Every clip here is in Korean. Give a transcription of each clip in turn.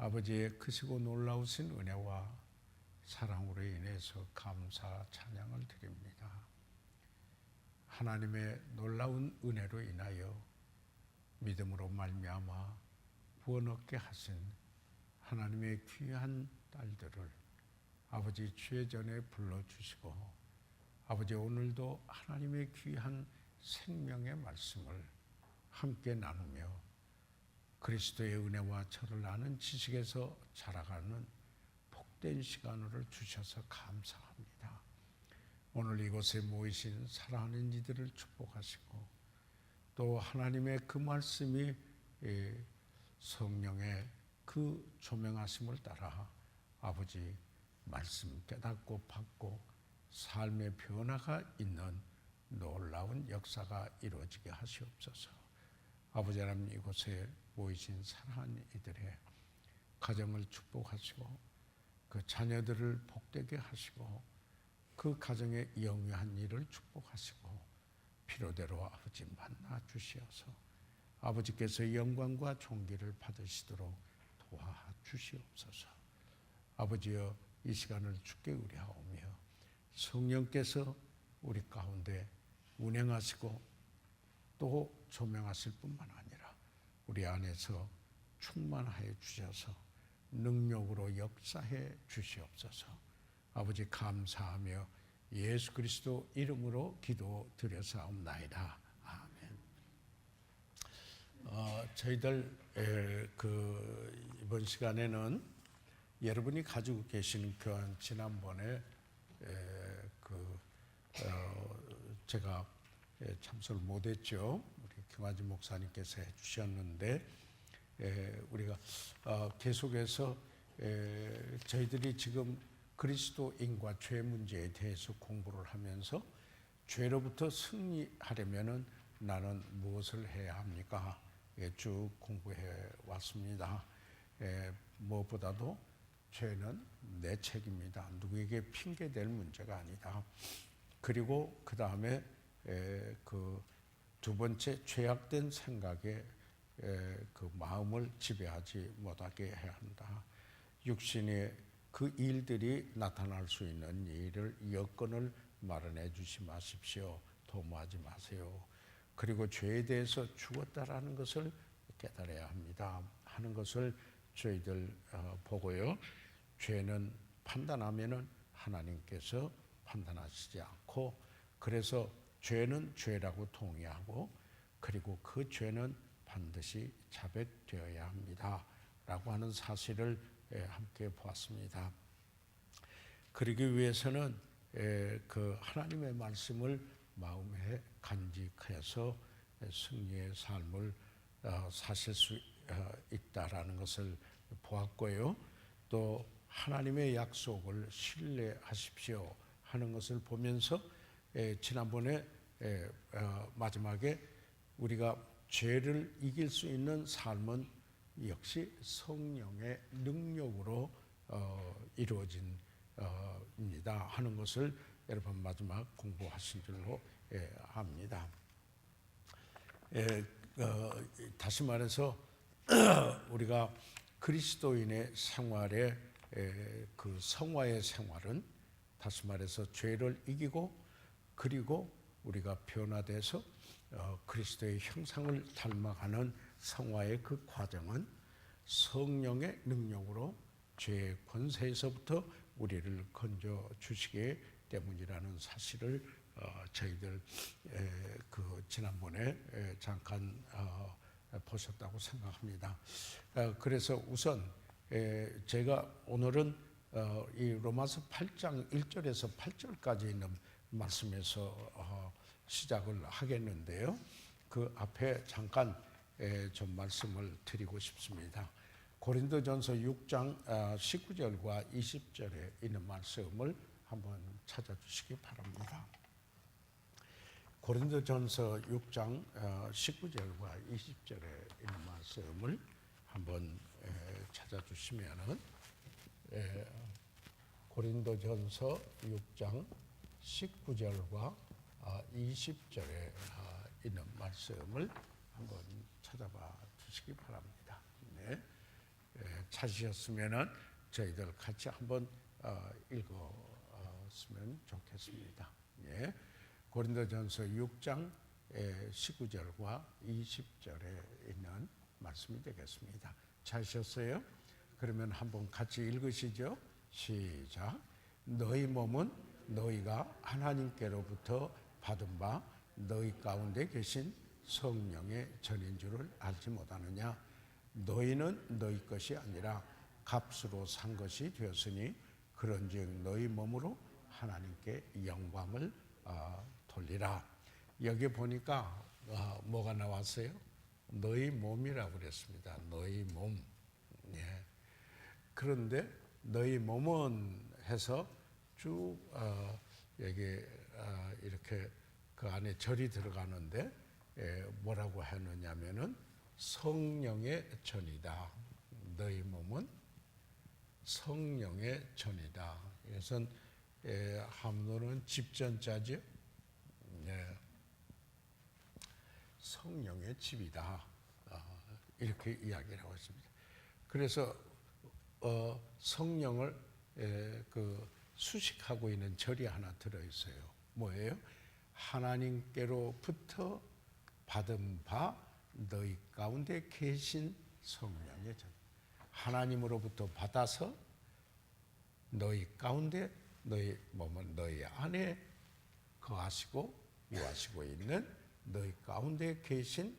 아버지의 크시고 놀라우신 은혜와 사랑으로 인해서 감사 찬양을 드립니다. 하나님의 놀라운 은혜로 인하여 믿음으로 말미암아 구원 얻게 하신 하나님의 귀한 딸들을 아버지 주의 전에 불러주시고 아버지 오늘도 하나님의 귀한 생명의 말씀을 함께 나누며 그리스도의 은혜와 저를 아는 지식에서 자라가는 복된 시간을 주셔서 감사합니다. 오늘 이곳에 모이신 사랑하는 이들을 축복하시고 또 하나님의 그 말씀이 성령의 그 조명하심을 따라 아버지 말씀 깨닫고 받고 삶의 변화가 있는 놀라운 역사가 이루어지게 하시옵소서. 아버지 하나님 이곳에 모이신 사랑하는 이들의 가정을 축복하시고 그 자녀들을 복되게 하시고 그 가정의 영위한 일을 축복하시고 필요대로 아버지 만나 주시어서 아버지께서 영광과 존귀를 받으시도록 도와주시옵소서. 아버지여 이 시간을 주께 의뢰하오며 성령께서 우리 가운데 운행하시고 또 조명하실 뿐만 아니라 우리 안에서 충만하여 주셔서 능력으로 역사해 주시옵소서. 아버지 감사하며 예수 그리스도 이름으로 기도드려사옵나이다. 아멘. 저희들 이번 시간에는 여러분이 가지고 계시는 교환 지난번에 제가 참석을 못했죠. 우리 김아지 목사님께서 해주셨는데 우리가 계속해서 저희들이 지금 그리스도인과 죄 문제에 대해서 공부를 하면서 죄로부터 승리하려면 나는 무엇을 해야 합니까? 쭉 공부해 왔습니다. 무엇보다도 죄는 내 책임이다. 누구에게 핑계댈 문제가 아니다. 그리고 그 다음에 그 두 번째 죄악된 생각에 그 마음을 지배하지 못하게 해야 한다. 육신의 그 일들이 나타날 수 있는 일을 여건을 마련해 주시 마십시오. 도모하지 마세요. 그리고 죄에 대해서 죽었다라는 것을 깨달아야 합니다. 하는 것을 저희들 보고요. 죄는 판단하면은 하나님께서 판단하시지 않고 그래서 죄는 죄라고 동의하고 그리고 그 죄는 반드시 자백되어야 합니다. 라고 하는 사실을 함께 보았습니다. 그러기 위해서는 그 하나님의 말씀을 마음에 간직해서 승리의 삶을 사실 수 있다라는 것을 보았고요. 또 하나님의 약속을 신뢰하십시오 하는 것을 보면서 지난번에 마지막에 우리가 죄를 이길 수 있는 삶은 역시 성령의 능력으로 이루어진 입니다 하는 것을 여러분 마지막 공부하신 줄로 압니다. 다시 말해서 우리가 그리스도인의 생활의 그 성화의 생활은 다시 말해서 죄를 이기고 그리고 우리가 변화돼서 그리스도의 형상을 닮아가는 성화의 그 과정은 성령의 능력으로 죄의 권세에서부터 우리를 건져 주시기 때문이라는 사실을 저희들 그 지난번에 잠깐 보셨다고 생각합니다. 그래서 우선 제가 오늘은 이 로마서 8장 1절에서 8절까지 있는 말씀에서 시작을 하겠는데요. 그 앞에 잠깐 좀 말씀을 드리고 싶습니다. 고린도전서 6장 19절과 20절에 있는 말씀을 한번 찾아주시기 바랍니다. 고린도전서 6장 19절과 20절에 있는 말씀을 한번 찾아주시면은 고린도전서 6장 19절과 20절에 있는 말씀을 한번 찾아봐 주시기 바랍니다. 네. 찾으셨으면은 저희들 같이 한번 읽었으면 좋겠습니다. 예. 고린도전서 6장 19절과 20절에 있는 말씀이 되겠습니다. 찾으셨어요? 그러면 한번 같이 읽으시죠. 시작. 너희 몸은 너희가 하나님께로부터 받은 바 너희 가운데 계신 성령의 전인 줄을 알지 못하느냐. 너희는 너희 것이 아니라 값으로 산 것이 되었으니 그런즉 너희 몸으로 하나님께 영광을 돌리라. 여기 보니까 뭐가 나왔어요? 너희 몸이라고 그랬습니다. 너희 몸. 예. 그런데 너희 몸은 해서 쭉 여기 이렇게 그 안에 절이 들어가는데 뭐라고 했느냐면은 성령의 전이다. 너희 몸은 성령의 전이다. 이것은 한문으로는 집전자죠. 네. 성령의 집이다. 이렇게 이야기를 하고 있습니다. 그래서 성령을 그 수식하고 있는 절이 하나 들어있어요. 뭐예요? 하나님께로부터 받은 바 너희 가운데 계신 성령의 전. 하나님으로부터 받아서 너희 가운데 너희 몸은 너희 안에 거하시고 유하시고 있는 너희 가운데 계신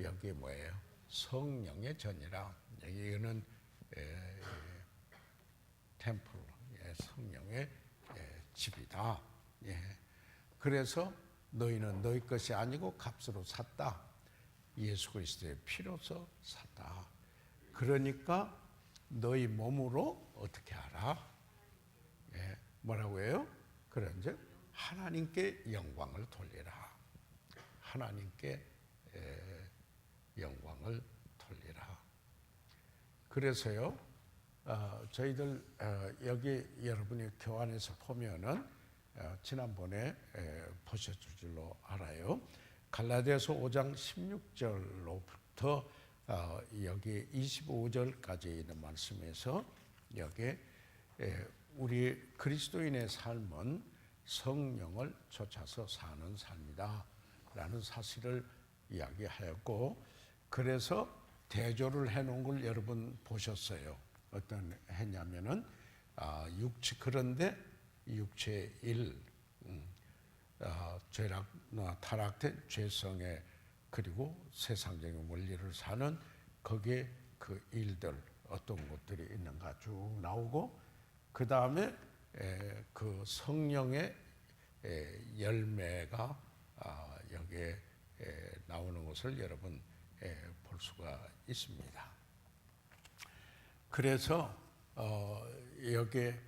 여기 뭐예요? 성령의 전이라. 여기는 템플, 성령의 집이다. 그래서 너희는 너희 것이 아니고 값으로 샀다. 예수 그리스도의 피로서 샀다. 그러니까 너희 몸으로 어떻게 하라? 뭐라고 해요? 그런즉 하나님께 영광을 돌리라. 하나님께 영광을 돌리라. 그래서요, 저희들 여기 여러분이 교환해서 보면은 지난번에 보셨을 줄로 알아요. 갈라디아서 5장 16절로부터 여기 25절까지 있는 말씀에서 여기 우리 그리스도인의 삶은 성령을 쫓아서 사는 삶이다 라는 사실을 이야기하였고, 그래서 대조를 해놓은 걸 여러분 보셨어요. 어떤 했냐면은 육체, 그런데 육체의 일, 죄락 타락된 죄성에 그리고 세상적인 원리를 사는 거기에 그 일들 어떤 것들이 있는가 쭉 나오고, 그 다음에 그 성령의 열매가 여기에 나오는 것을 여러분 볼 수가 있습니다. 그래서 여기에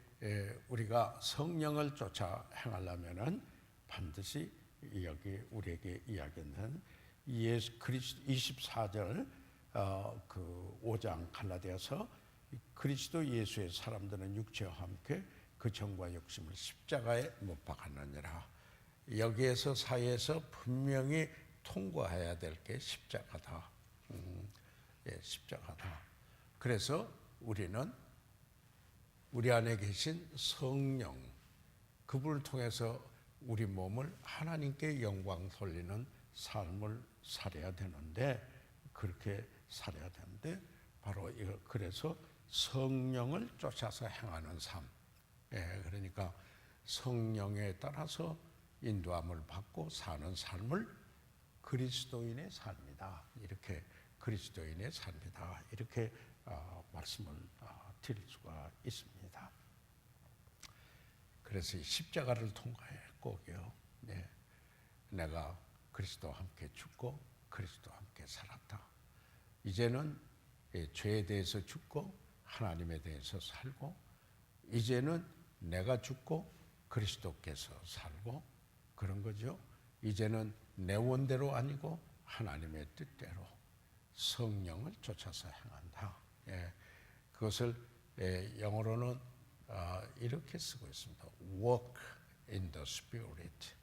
우리가 성령을 쫓아 행하려면은 반드시 여기 우리에게 이야기하는 예수 그리스도 24절 그 5장 갈라디아서 그리스도 예수의 사람들은 육체와 함께 그 정과 욕심을 십자가에 못 박았느니라. 여기에서 사이에서 분명히 통과해야 될 게 십자가다. 십자가다. 그래서 우리는 우리 안에 계신 성령, 그분을 통해서 우리 몸을 하나님께 영광 돌리는 삶을 살아야 되는데, 그렇게 살아야 되는데 바로 이거, 그래서 성령을 쫓아서 행하는 삶. 그러니까 성령에 따라서 인도함을 받고 사는 삶을 그리스도인의 삶이다. 이렇게 그리스도인의 삶이다. 이렇게 말씀을 드릴 수가 있습니다. 그래서 십자가를 통과했고요. 내가 그리스도와 함께 죽고 그리스도와 함께 살았다. 이제는 죄에 대해서 죽고 하나님에 대해서 살고, 이제는 내가 죽고 그리스도께서 살고 그런 거죠. 이제는 내 원대로 아니고 하나님의 뜻대로 성령을 쫓아서 행한다. 그것을 영어로는 이렇게 쓰고 있습니다. Walk in the Spirit.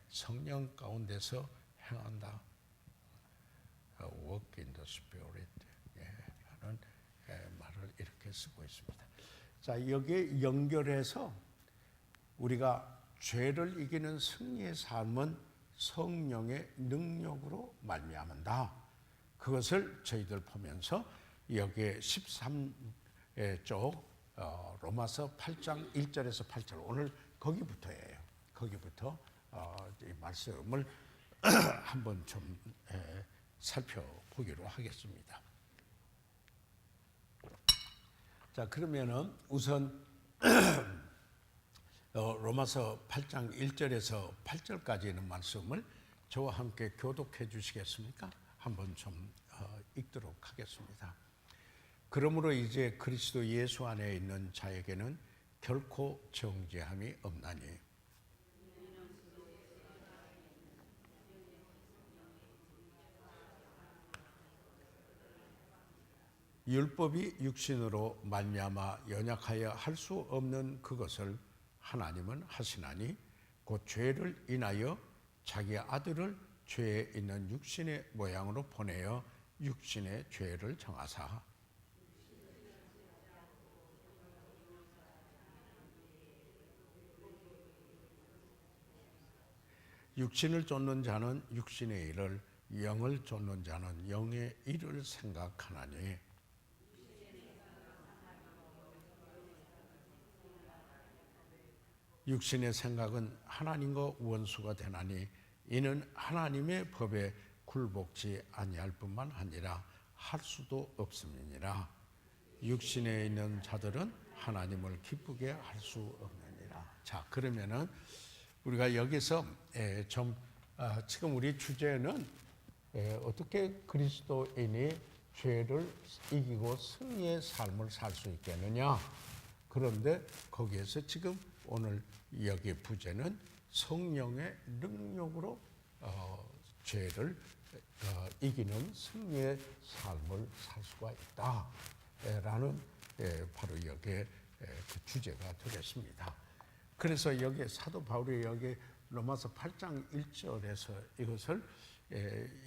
성령 가운데서 행한다. Walk in the Spirit. 하는 말을 이렇게 쓰고 있습니다. 자, 여기에 연결해서 우리가 죄를 이기는 승리의 삶은 성령의 능력으로 말미암는다. 그것을 저희들 보면서 여기에 13쪽 로마서 8장 1절에서 8절 오늘 거기부터예요. 거기부터 이 말씀을 한번 좀 살펴보기로 하겠습니다. 자, 그러면은 우선 로마서 8장 1절에서 8절까지 있는 말씀을 저와 함께 교독해 주시겠습니까? 한번 좀 읽도록 하겠습니다. 그러므로 이제 그리스도 예수 안에 있는 자에게는 결코 정죄함이 없나니 율법이 육신으로 말미암아 연약하여 할 수 없는 그것을 하나님은 하시나니 곧 죄를 인하여 자기 아들을 죄에 있는 육신의 모양으로 보내어 육신의 죄를 정하사 육신을 쫓는 자는 육신의 일을 영을 쫓는 자는 영의 일을 생각하나니 육신의 생각은 하나님과 원수가 되나니 이는 하나님의 법에 굴복지 아니할 뿐만 아니라 할 수도 없음이니라. 육신에 있는 자들은 하나님을 기쁘게 할 수 없느니라. 자, 그러면은 우리가 여기서 지금 우리 주제는 어떻게 그리스도인이 죄를 이기고 승리의 삶을 살 수 있겠느냐. 그런데 거기에서 지금 오늘 여기 부제는 성령의 능력으로 죄를 이기는 승리의 삶을 살 수가 있다라는 바로 여기에 그 주제가 되겠습니다. 그래서 여기 사도 바울이 여기 로마서 8장 1절에서 이것을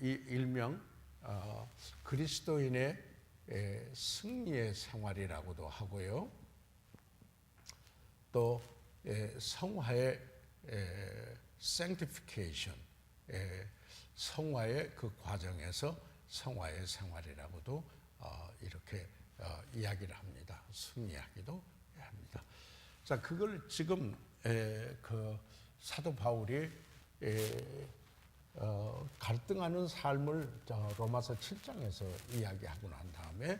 일명 그리스도인의 승리의 생활이라고도 하고요. 또 성화의 sanctification, 성화의 그 과정에서 성화의 생활이라고도 이렇게 이야기를 합니다. 승리하기도 합니다. 자, 그걸 지금 그 사도 바울이 갈등하는 삶을 로마서 7장에서 이야기하고 난 다음에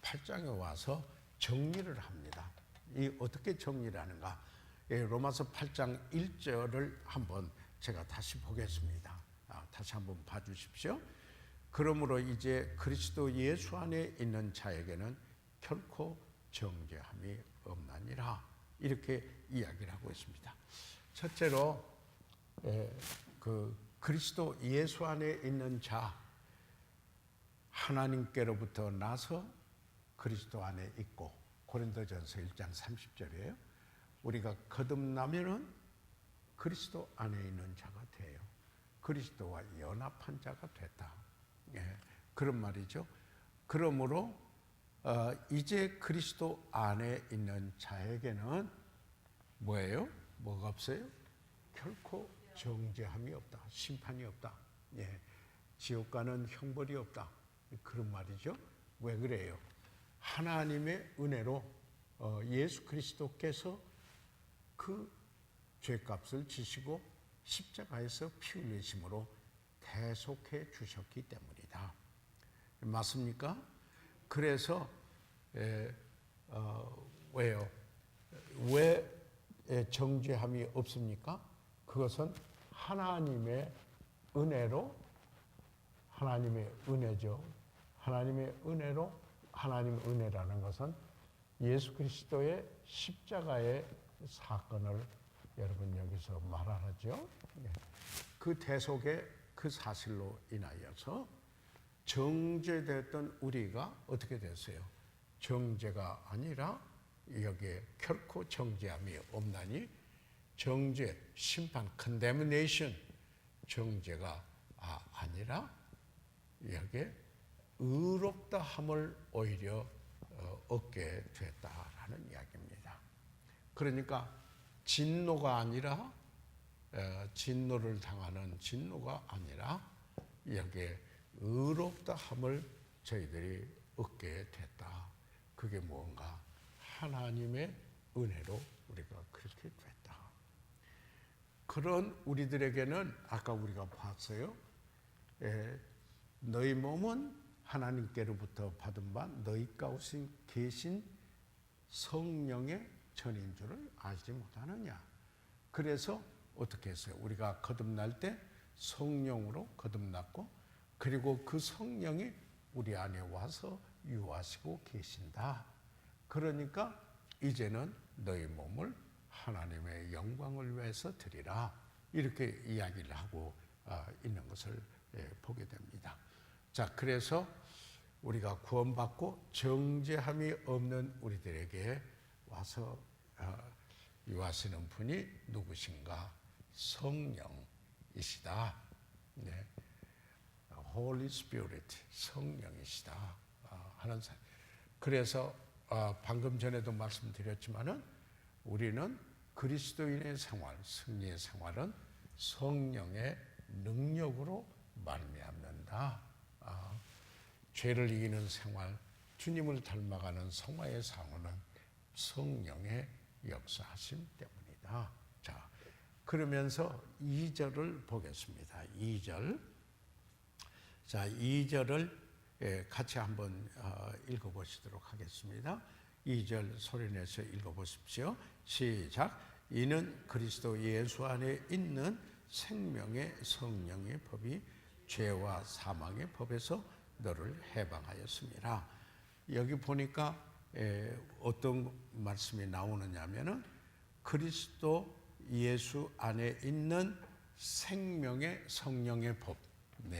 8장에 와서 정리를 합니다. 이 어떻게 정리를 하는가? 로마서 8장 1절을 한번 제가 다시 보겠습니다. 다시 한번 봐주십시오. 그러므로 이제 그리스도 예수 안에 있는 자에게는 결코 정죄함이 없나니라. 이렇게 이야기를 하고 있습니다. 첫째로 그 그리스도 예수 안에 있는 자, 하나님께로부터 나서 그리스도 안에 있고, 고린도전서 1장 30절이에요. 우리가 거듭나면은 그리스도 안에 있는 자가 돼요. 그리스도와 연합한 자가 됐다. 그런 말이죠. 그러므로 이제 그리스도 안에 있는 자에게는 뭐예요? 뭐가 없어요? 결코 정죄함이 없다. 심판이 없다. 지옥 가는 형벌이 없다. 그런 말이죠. 왜 그래요? 하나님의 은혜로 예수 그리스도께서 그 죄값을 지시고 십자가에서 피 흘리심으로 대속해 주셨기 때문이다. 맞습니까? 그래서 왜요? 왜 정죄함이 없습니까? 그것은 하나님의 은혜로, 하나님의 은혜죠. 하나님의 은혜로, 하나님의 은혜라는 것은 예수 그리스도의 십자가의 사건을 여러분 여기서 말하죠. 그 대속의 그 사실로 인하여서 정죄됐던 우리가 어떻게 됐어요? 정죄가 아니라 여기에 결코 정죄함이 없나니 정죄, 심판, condemnation, 정죄가 아니라 여기에 의롭다 함을 오히려 얻게 됐다라는 이야기입니다. 그러니까 진노가 아니라 진노를 당하는 진노가 아니라 여기에 의롭다함을 저희들이 얻게 됐다. 그게 뭔가 하나님의 은혜로 우리가 그렇게 됐다. 그런 우리들에게는 아까 우리가 봤어요. 너희 몸은 하나님께로부터 받은 바 너희 가운데 계신 성령의 전인 줄을 알지 못하느냐. 그래서 어떻게 했어요? 우리가 거듭날 때 성령으로 거듭났고, 그리고 그 성령이 우리 안에 와서 유하시고 계신다. 그러니까 이제는 너희 몸을 하나님의 영광을 위해서 드리라. 이렇게 이야기를 하고 있는 것을 보게 됩니다. 자, 그래서 우리가 구원받고 정죄함이 없는 우리들에게 와서 유하시는 분이 누구신가? 성령이시다. 네. Holy Spirit, 성령이시다 하는 사. 그래서 방금 전에도 말씀드렸지만은 우리는 그리스도인의 생활, 승리의 생활은 성령의 능력으로 말미암는다. 죄를 이기는 생활, 주님을 닮아가는 성화의 상호는 성령의 역사하심 때문이다. 자, 그러면서 2절을 보겠습니다. 2절. 자, 2절을 같이 한번 읽어보시도록 하겠습니다. 2절 소리내서 읽어보십시오. 시작. 이는 그리스도 예수 안에 있는 생명의 성령의 법이 죄와 사망의 법에서 너를 해방하였습니다. 여기 보니까 어떤 말씀이 나오느냐면은 그리스도 예수 안에 있는 생명의 성령의 법. 네.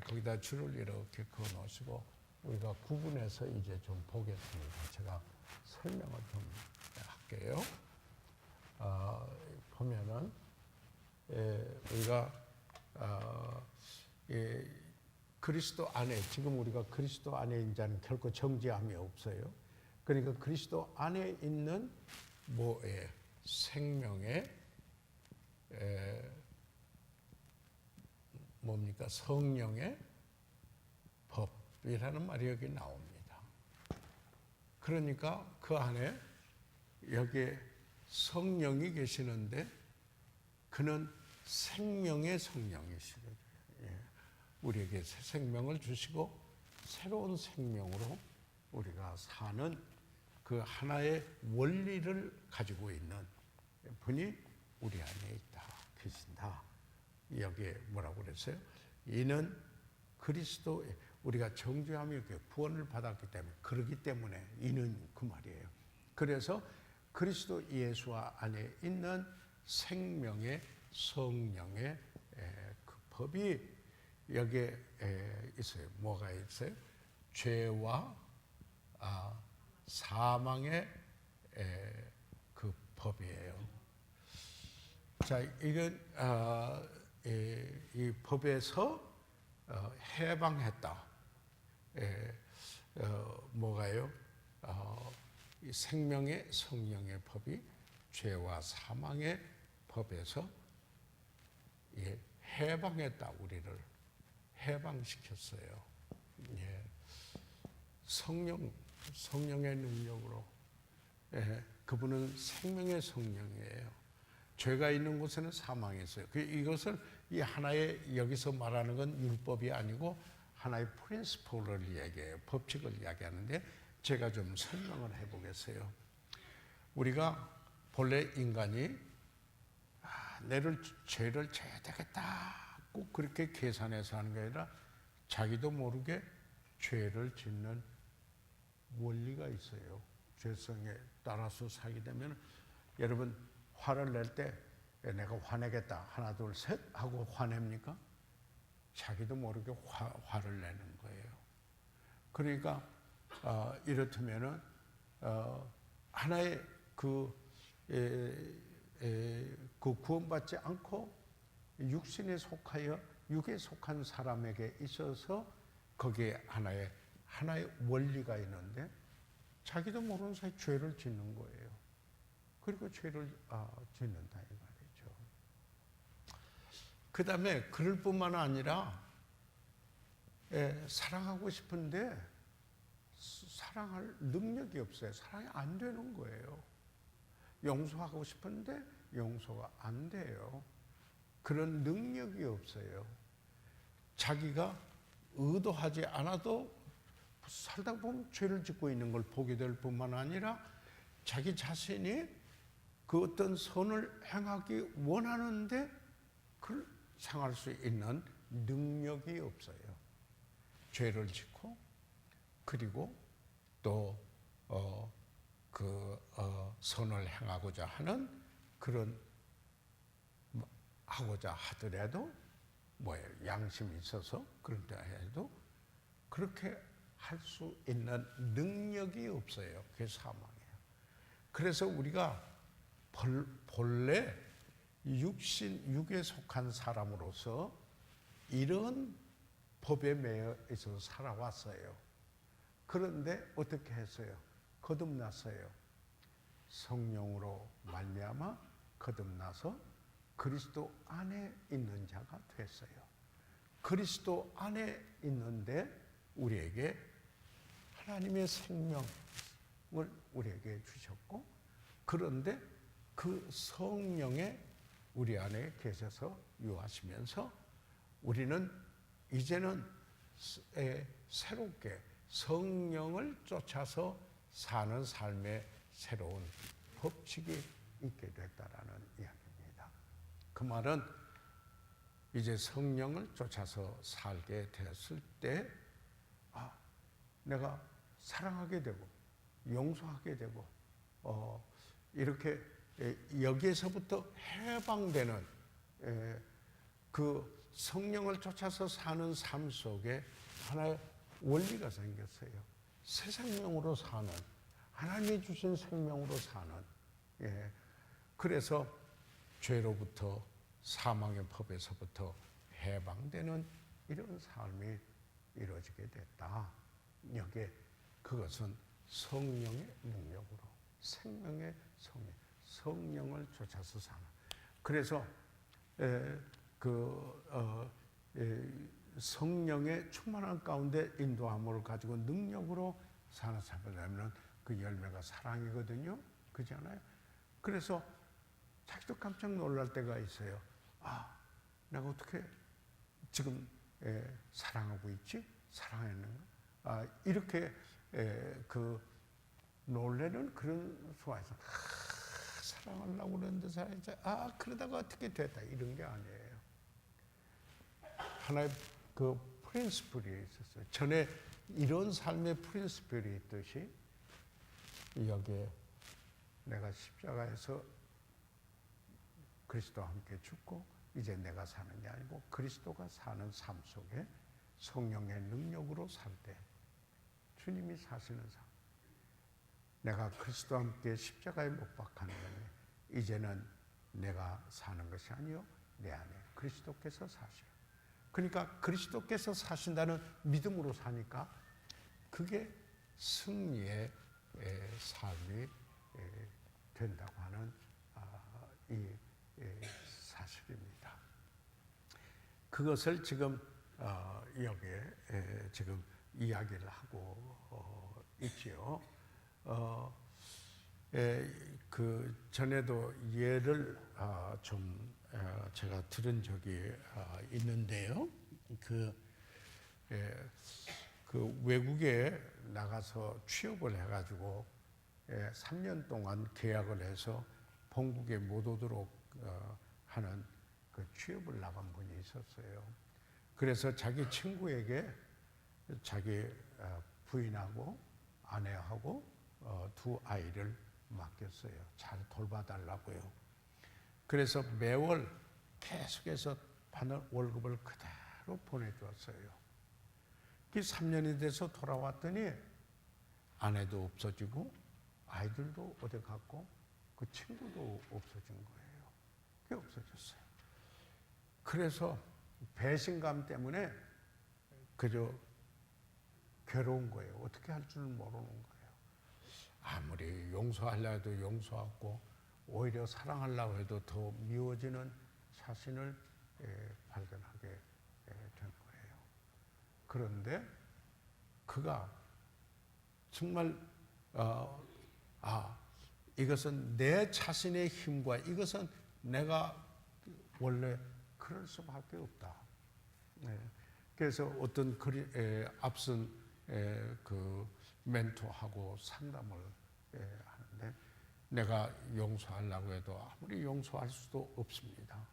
거기다 줄을 이렇게 그어 놓으시고 우리가 구분해서 이제 좀 보겠습니다. 제가 설명을 좀 할게요. 보면은 우리가 그리스도 안에, 지금 우리가 그리스도 안에 있는 자는 결코 정죄함이 없어요. 그러니까 그리스도 안에 있는 생명의 뭡니까? 성령의 법이라는 말이 여기 나옵니다. 그러니까 그 안에 여기에 성령이 계시는데 그는 생명의 성령이시거든요. 우리에게 새 생명을 주시고 새로운 생명으로 우리가 사는 그 하나의 원리를 가지고 있는 분이 우리 안에 있다, 계신다. 여기에 뭐라고 그랬어요? 이는 그리스도, 우리가 정죄함이 구원을 받았기 때문에, 그러기 때문에 이는 그 말이에요. 그래서 그리스도 예수 안에 있는 생명의 성령의 그 법이 여기에 있어요. 뭐가 있어요? 죄와 사망의 그 법이에요. 자, 이건 이 법에서 해방했다. 뭐가요? 이 생명의 성령의 법이 죄와 사망의 법에서 해방했다. 우리를 해방시켰어요. 성령의 능력으로. 그분은 생명의 성령이에요. 죄가 있는 곳에는 사망이 있어요. 이것을 이 하나의, 여기서 말하는 건 율법이 아니고 하나의 프린시플을 이야기해요. 법칙을 이야기하는데 제가 좀 설명을 해보겠어요. 우리가 본래 인간이 내를 죄를 져야 되겠다 꼭 그렇게 계산해서 하는 게 아니라 자기도 모르게 죄를 짓는 원리가 있어요. 죄성에 따라서 살게 되면, 여러분 화를 낼 때 내가 화내겠다 하나 둘 셋 하고 화냅니까? 자기도 모르게 화를 내는 거예요. 그러니까 이렇다면은 하나의 그 구원받지 않고 육신에 속하여 육에 속한 사람에게 있어서 거기에 하나의 원리가 있는데 자기도 모르는 사이 죄를 짓는 거예요. 그리고 죄를 짓는다 이 말이죠. 그 다음에 그럴 뿐만 아니라 사랑하고 싶은데 사랑할 능력이 없어요. 사랑이 안 되는 거예요. 용서하고 싶은데 용서가 안 돼요. 그런 능력이 없어요. 자기가 의도하지 않아도 살다 보면 죄를 짓고 있는 걸 보게 될 뿐만 아니라 자기 자신이 그 어떤 선을 행하기 원하는데 그걸 행할 수 있는 능력이 없어요. 죄를 짓고 그리고 또 선을 행하고자 하는 그런 하고자 하더라도 뭐예요? 양심이 있어서 그런다 해도 그렇게 할 수 있는 능력이 없어요. 그게 사망이에요. 그래서 우리가 본래 육에 속한 사람으로서 이런 법에 매여 있어서 살아왔어요. 그런데 어떻게 했어요? 거듭났어요. 성령으로 말미암아 거듭나서 그리스도 안에 있는 자가 됐어요. 그리스도 안에 있는데 우리에게 하나님의 생명을 우리에게 주셨고, 그런데 그 성령에 우리 안에 계셔서 유하시면서 우리는 이제는 새롭게 성령을 쫓아서 사는 삶의 새로운 법칙이 있게 됐다라는 이야기입니다. 그 말은 이제 성령을 쫓아서 살게 되었을 때 내가 사랑하게 되고 용서하게 되고 이렇게 여기에서부터 해방되는 그 성령을 쫓아서 사는 삶 속에 하나의 원리가 생겼어요. 새 생명으로 사는, 하나님이 주신 생명으로 사는. 그래서 죄로부터 사망의 법에서부터 해방되는 이런 삶이 이루어지게 됐다. 여기에 그것은 성령의 능력으로, 생명의 성령을 쫓아서 사는. 그래서 성령의 충만한 가운데 인도함을 가지고 능력으로 사는 삶을 내면 그 열매가 사랑이거든요. 그렇잖아요. 그래서 자기도 깜짝 놀랄 때가 있어요. 내가 어떻게 지금 사랑하고 있지? 사랑했는가? 이렇게 놀래는 그런 수가 있어. 사랑하려고 그러는데 그러다가 어떻게 됐다 이런 게 아니에요. 하나의 그 프린시플이 있었어요. 전에 이런 삶의 프린시플이 있듯이 여기에 내가 십자가에서 그리스도와 함께 죽고 이제 내가 사는 게 아니고 그리스도가 사는 삶 속에 성령의 능력으로 살 때 주님이 사시는 삶. 내가 그리스도와 함께 십자가에 못 박하는 거예요. 이제는 내가 사는 것이 아니요 내 안에 그리스도께서 사시라. 그러니까 그리스도께서 사신다는 믿음으로 사니까 그게 승리의 삶이 된다고 하는 이 사실입니다. 그것을 지금 여기에 지금 이야기를 하고 있지요. 그 전에도 예를 좀 제가 들은 적이 있는데요. 그 외국에 나가서 취업을 해가지고 3년 동안 계약을 해서 본국에 못 오도록 하는 그 취업을 나간 분이 있었어요. 그래서 자기 친구에게 자기 부인하고 아내하고 두 아이를 맡겼어요. 잘 돌봐달라고요. 그래서 매월 계속해서 받는 월급을 그대로 보내주었어요. 그 3년이 돼서 돌아왔더니 아내도 없어지고 아이들도 어디 갔고 그 친구도 없어진 거예요. 그게 없어졌어요. 그래서 배신감 때문에 그저 괴로운 거예요. 어떻게 할 줄 모르는 거예요. 용서하려 해도 용서하고 오히려 사랑하려고 해도 더 미워지는 자신을 발견하게 된 거예요. 그런데 그가 정말 이것은 내 자신의 힘과 이것은 내가 원래 그럴 수밖에 없다. 그래서 어떤 앞선 그 멘토하고 상담을 하는데 내가 용서하려고 해도 아무리 용서할 수도 없습니다.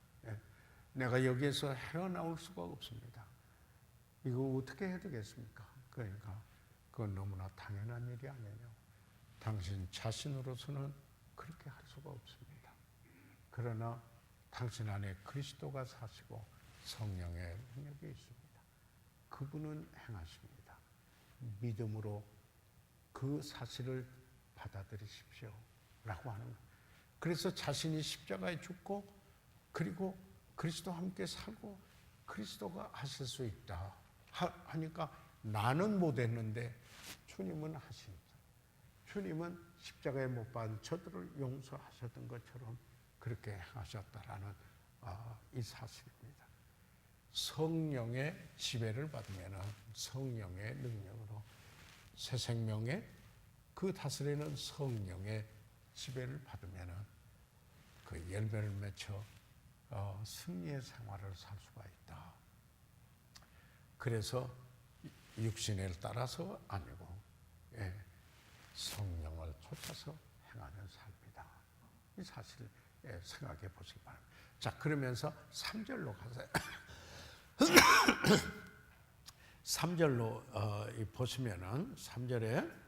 내가 여기에서 헤어나올 수가 없습니다. 이거 어떻게 해야 되겠습니까? 그러니까 그건 너무나 당연한 일이 아니에요. 당신 자신으로서는 그렇게 할 수가 없습니다. 그러나 당신 안에 그리스도가 사시고 성령의 능력이 있습니다. 그분은 행하십니다. 믿음으로 그 사실을 받아들이십시오 라고 하는 거예요. 그래서 자신이 십자가에 죽고 그리고 그리스도와 함께 살고 그리스도가 하실 수 있다 하니까 나는 못했는데 주님은 하십니다. 주님은 십자가에 못 박은 저들을 용서하셨던 것처럼 그렇게 행하셨다라는 이 사실입니다. 성령의 지배를 받으면 성령의 능력으로 새 생명의 그 다스리는 성령의 지배를 받으면 그 열매를 맺혀 승리의 생활을 살 수가 있다. 그래서 육신을 따라서 아니고 성령을 쫓아서 행하는 삶이다. 이 사실 생각해 보시기 바랍니다. 자, 그러면서 3절로 가세요. 3절로 보시면은 3절에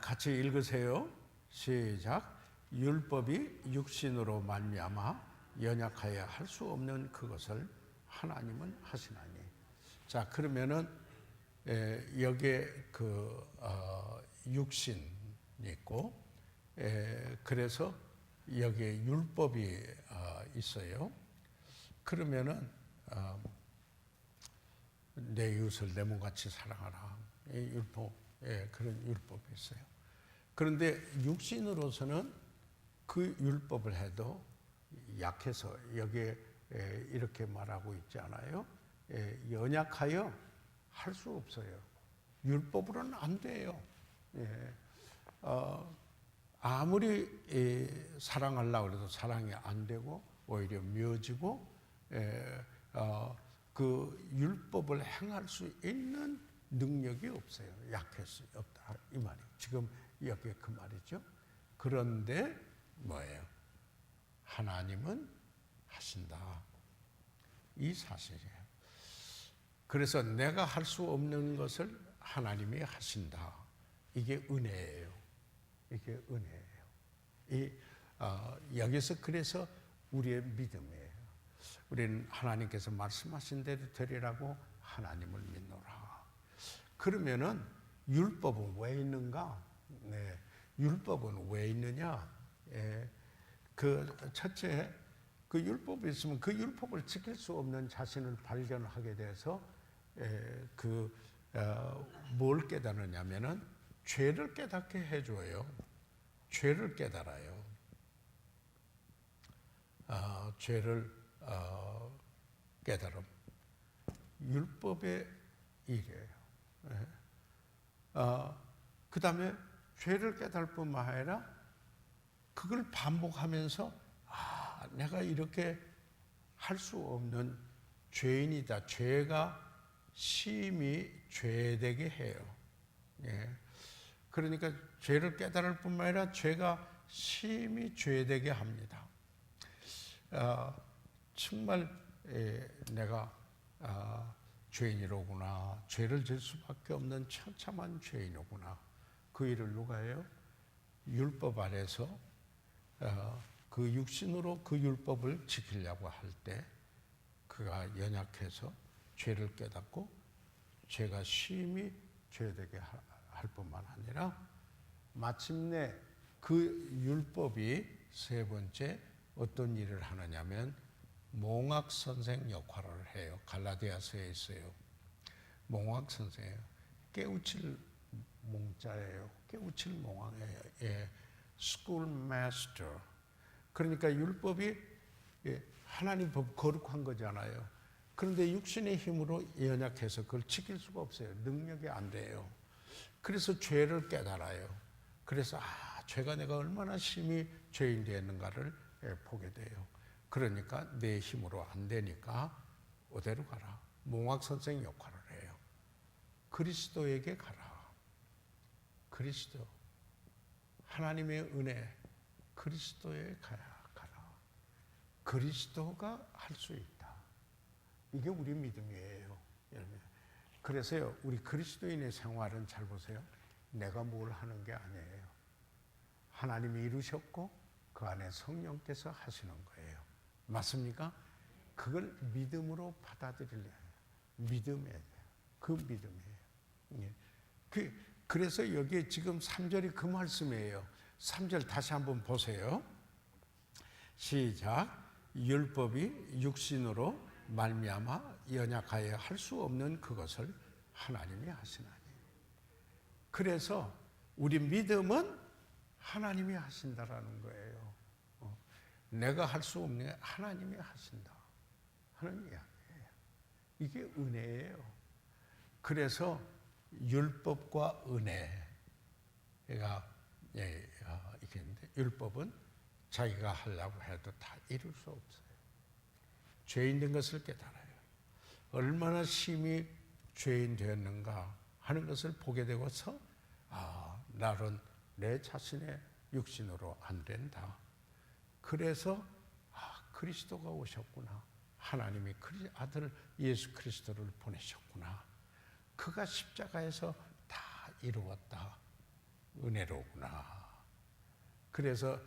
같이 읽으세요. 시작. 율법이 육신으로 말미암아 연약하여 할 수 없는 그것을 하나님은 하시나니. 자, 그러면은 여기에 그 육신이 있고 그래서 여기에 율법이 있어요. 그러면은 내 이웃을 내 몸같이 사랑하라. 이 율법, 그런 율법이 있어요. 그런데 육신으로서는 그 율법을 해도 약해서 여기에 이렇게 말하고 있지 않아요? 연약하여 할 수 없어요. 율법으로는 안 돼요. 아무리 사랑하려고 해도 사랑이 안 되고 오히려 미워지고 그 율법을 행할 수 있는 능력이 없어요. 약해서 없다 이 말이에요. 지금 여기 그 말이죠. 그런데 뭐예요? 하나님은 하신다. 이 사실이에요. 그래서 내가 할 수 없는 것을 하나님이 하신다. 이게 은혜예요. 이게 은혜예요. 여기서 그래서 우리의 믿음이에요. 우리는 하나님께서 말씀하신 대로 되리라고 하나님을 믿노라. 그러면은 율법은 왜 있는가? 네, 율법은 왜 있느냐? 그 첫째, 그 율법이 있으면 그 율법을 지킬 수 없는 자신을 발견하게 돼서 뭘 깨달으냐면은 죄를 깨닫게 해줘요. 죄를 깨달아요. 죄를 깨달음. 율법의 일이에요. 그 다음에 죄를 깨달을 뿐만 아니라 그걸 반복하면서 내가 이렇게 할 수 없는 죄인이다. 죄가 심히 죄되게 해요. 그러니까 죄를 깨달을 뿐만 아니라 죄가 심히 죄되게 합니다. 정말 내가 죄인이로구나. 죄를 질 수밖에 없는 처참한 죄인이로구나. 그 일을 누가 해요? 율법 아래서 그 육신으로 그 율법을 지키려고 할 때 그가 연약해서 죄를 깨닫고 죄가 심히 죄되게 할 뿐만 아니라 마침내 그 율법이 세 번째 어떤 일을 하느냐면 몽학 선생 역할을 해요. 갈라디아서에 있어요. 몽학 선생이에요. 깨우칠 몽자예요. 깨우칠 몽왕이에요. 예. 스쿨 마스터. 그러니까 율법이 하나님 법 거룩한 거잖아요. 그런데 육신의 힘으로 연약해서 그걸 지킬 수가 없어요. 능력이 안 돼요. 그래서 죄를 깨달아요. 그래서 죄가 내가 얼마나 심히 죄인 되었는가를 보게 돼요. 그러니까 내 힘으로 안 되니까 어디로 가라. 몽학 선생 역할을 해요. 그리스도에게 가라. 그리스도. 하나님의 은혜. 그리스도에 가라. 그리스도가 할 수 있다. 이게 우리 믿음이에요. 여러분. 그래서요, 우리 그리스도인의 생활은 잘 보세요. 내가 뭘 하는 게 아니에요. 하나님이 이루셨고 그 안에 성령께서 하시는 거예요. 맞습니까? 그걸 믿음으로 받아들이려고 해요. 믿음이에요. 그 믿음이에요. 예. 그래서 여기에 지금 3절이 그 말씀이에요. 3절 다시 한번 보세요. 시작. 율법이 육신으로 말미암아 연약하여 할 수 없는 그것을 하나님이 하시나니. 그래서 우리 믿음은 하나님이 하신다라는 거예요. 내가 할 수 없는 게 하나님이 하신다. 하는 이야기예요. 이게 은혜예요. 그래서 율법과 은혜가 이게 있는데, 율법은 자기가 하려고 해도 다 이룰 수 없어요. 죄인 된 것을 깨달아요. 얼마나 심히 죄인 되었는가 하는 것을 보게 되고서 나는 내 자신의 육신으로 안 된다. 그래서 그리스도가 오셨구나. 하나님이 아들 예수 그리스도를 보내셨구나. 그가 십자가에서 다 이루었다. 은혜로구나. 그래서